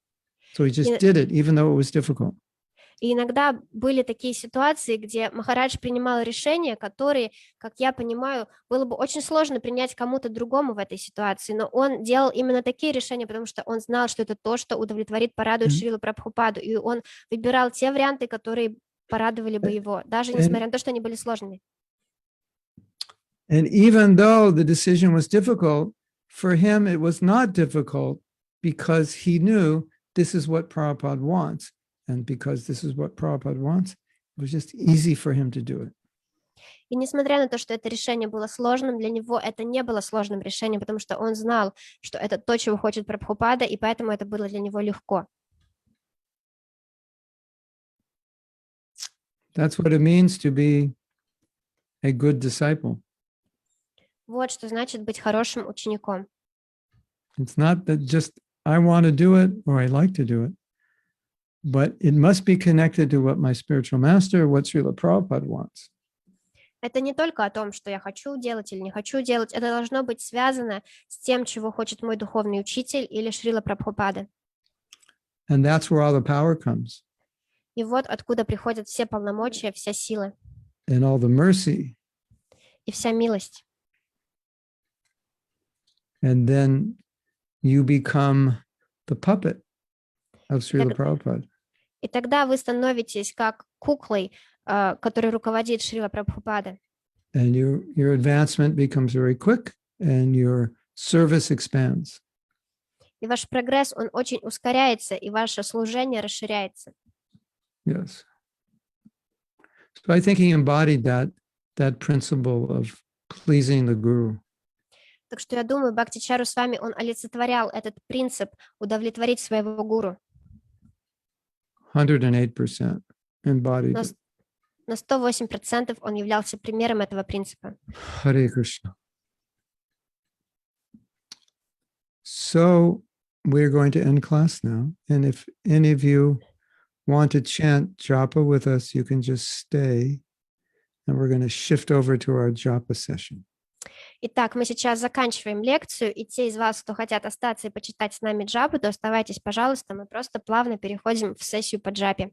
So he just did it, even though it was difficult. И иногда были такие ситуации, где Махарадж принимал решения, которые, как я понимаю, было бы очень сложно принять кому-то другому в этой ситуации, но он делал именно такие решения, потому что он знал, что это то, что удовлетворит, порадует Шрилу Прабхупаду, и он выбирал те варианты, которые порадовали бы его, даже несмотря на то, что они были сложными. And even though the decision was difficult, for him it was not difficult because he knew this is what Prabhupada wants. And because this is what Prabhupada wants, it was just easy for him to do it. И несмотря на то, что это решение было сложным, для него это не было сложным решением, потому что он знал, что это то, чего хочет Прабхупада, и поэтому это было для него легко. That's what it means to be a good disciple. Вот что значит быть хорошим учеником. It's not that just I want to do it or I like to do it, but it must be connected to what my spiritual master, what Srila Prabhupada wants. Это не только о том, что я хочу делать или не хочу делать, это должно быть связано с тем, чего хочет мой духовный учитель или Шрила Прабхупада. And that's where all the power comes. И вот откуда приходят все полномочия, вся сила And all the mercy. и вся милость. And then you become the puppet of Srila Prabhupada. И тогда вы становитесь как куклой, которой руководит Шрила Прабхупада. And your advancement becomes very quick and your service expands. И ваш прогресс, он очень ускоряется, и ваше служение расширяется. Yes. So I think he embodied that principle of pleasing the Guru. Так что я думаю, Бхакти Чарусвами, он олицетворял этот принцип удовлетворить своего гуру. 108% embodied it. На 108% он являлся примером этого принципа. Hare Krishna. So we're going to end class now. And if any of you want to chant japa with us, you can just stay. And we're going to shift over to our japa session. Итак, мы сейчас заканчиваем лекцию, и те из вас, кто хотят остаться и почитать с нами джапу, то оставайтесь, пожалуйста, мы просто плавно переходим в сессию по джапе.